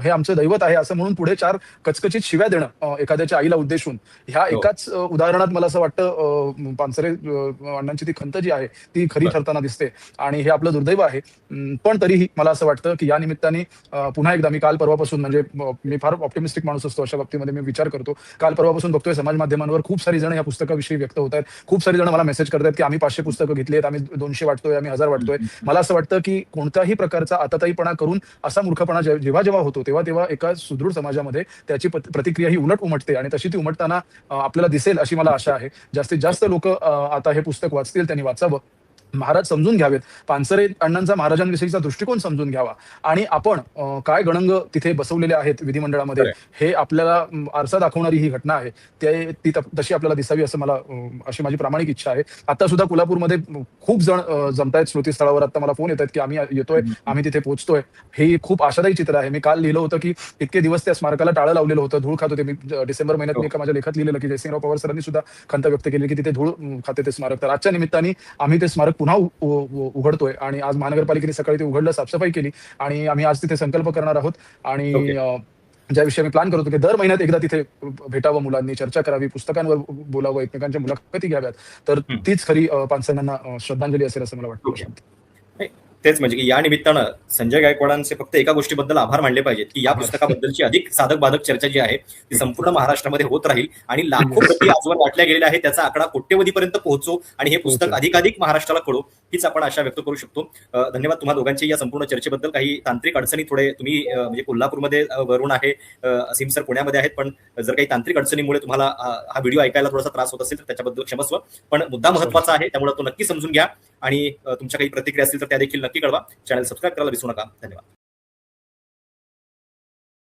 हे आमचं दैवत आहे असं म्हणून पुढे 4 कचकचित शिव्या देणं एखाद्याच्या आईला उद्देशून, ह्या एकाच उदाहरणात मला असं वाटतं पानसरे अण्णांची ती खंत जी आहे ती खरी ठरताना दिसते आणि हे आपलं दुर्दैव आहे. पण तरीही मला असं वाटतं की या निमित्ताने पुन्हा एकदा मी काल परवापासून म्हणजे मी फार ऑप्टिमिस्टिक माणूस असतो अशा बाबतीमध्ये मी विचार करतो. काल परवापासून बघतोय समाज माध्यमांवर खूप सारी जण या पुस्तकाविषयी व्यक्त होत आहेत. खूप सारी जण मला मेसेज करतात की आम्ही 500 पुस्तकं घेतलीत, आम्ही 200 वाटतोय, आम्ही 1000 वाटतोय. मला असं वाटतं की कोणत्याही प्रकारचा आताताईपणा करून असा मूर्खपणा जेव्हा होतो तेव्हा एका सुदृढ समाजामध्ये त्याची प्रतिक्रिया ही उलट उमटते आणि तशी ती उमटताना आपल्याला दिसेल अशी मला आशा आहे. जास्तीत जास्त लोक आता हे पुस्तक वाचतील, त्यांनी वाचावं, महाराज समजून घ्यावेत, पानसरे अण्णांचा महाराजांविषयीचा दृष्टिकोन समजून घ्यावा आणि आपण काय गणंग तिथे बसवलेले आहेत विधिमंडळामध्ये हे आपल्याला आरसा दाखवणारी ही घटना आहे, ती तशी आपल्याला दिसावी असं मला अशी माझी प्रामाणिक इच्छा आहे. आता सुद्धा कोल्हापूरमध्ये खूप जण जमतायत स्मृतीस्थळावर. आता मला फोन येतात की आम्ही येतोय, आम्ही तिथे पोहोचतोय. हे खूप आशादायी चित्र आहे. मी काल लिहिलं होतं की इतके दिवस त्या स्मारकाला टाळं लावलेलं होतं, धूळ खात होते. मी डिसेंबर महिन्यात मी एका माझ्या लेखात लिहिलेलं की जयसिंगराव पवार सरांनी सुद्धा खंत व्यक्त केली की तिथे धूळ खाते ते स्मारक. तर आजच्या निमित्ताने आम्ही ते स्मारक पुन्हा उघडतोय आणि आज महानगरपालिकेने सकाळी ते उघडलं, साफसफाई केली आणि आम्ही आज तिथे संकल्प करणार आहोत. आणि ज्याविषयी आम्ही प्लॅन करतो की दर महिन्यात एकदा तिथे भेटावं, मुलांनी चर्चा करावी, पुस्तकांवर बोलावं, एकमेकांच्या मुलाखती घ्याव्यात. तर तीच खरी पानसरेंना श्रद्धांजली असेल असं मला वाटतं. तेच म्हणजे की या निमित्तानं संजय गायकवाडांचे फक्त एका गोष्टीबद्दल आभार मानले पाहिजेत की या पुस्तकाबद्दलची अधिक साधक बाधक चर्चा जी आहे ती संपूर्ण महाराष्ट्रामध्ये होत राहील आणि लाखो प्रती आजवर वाटल्या गेलेल्या आहे, त्याचा आकडा कोट्यवधीपर्यंत पोहोचो आणि हे पुस्तक अधिकाधिक महाराष्ट्राला कळो, हीच आपण आशा व्यक्त करू शकतो. धन्यवाद तुम्हा दोघांची या संपूर्ण चर्चेबद्दल. काही तांत्रिक अडचणी थोडे तुम्ही म्हणजे कोल्हापूरमध्ये वरून आहे, असीम सर पुण्यामध्ये आहेत, पण जर काही तांत्रिक अडचणीमुळे तुम्हाला हा व्हिडिओ ऐकायला थोडासा त्रास होत असेल तर त्याच्याबद्दल क्षमस्व, पण मुद्दा महत्वाचा आहे त्यामुळे तो नक्की समजून घ्या आणि तुमच्या काही प्रतिक्रिया असतील तर त्या देखील नक्की कळवा. चॅनल सबस्क्राईब करायला विसरू नका. धन्यवाद.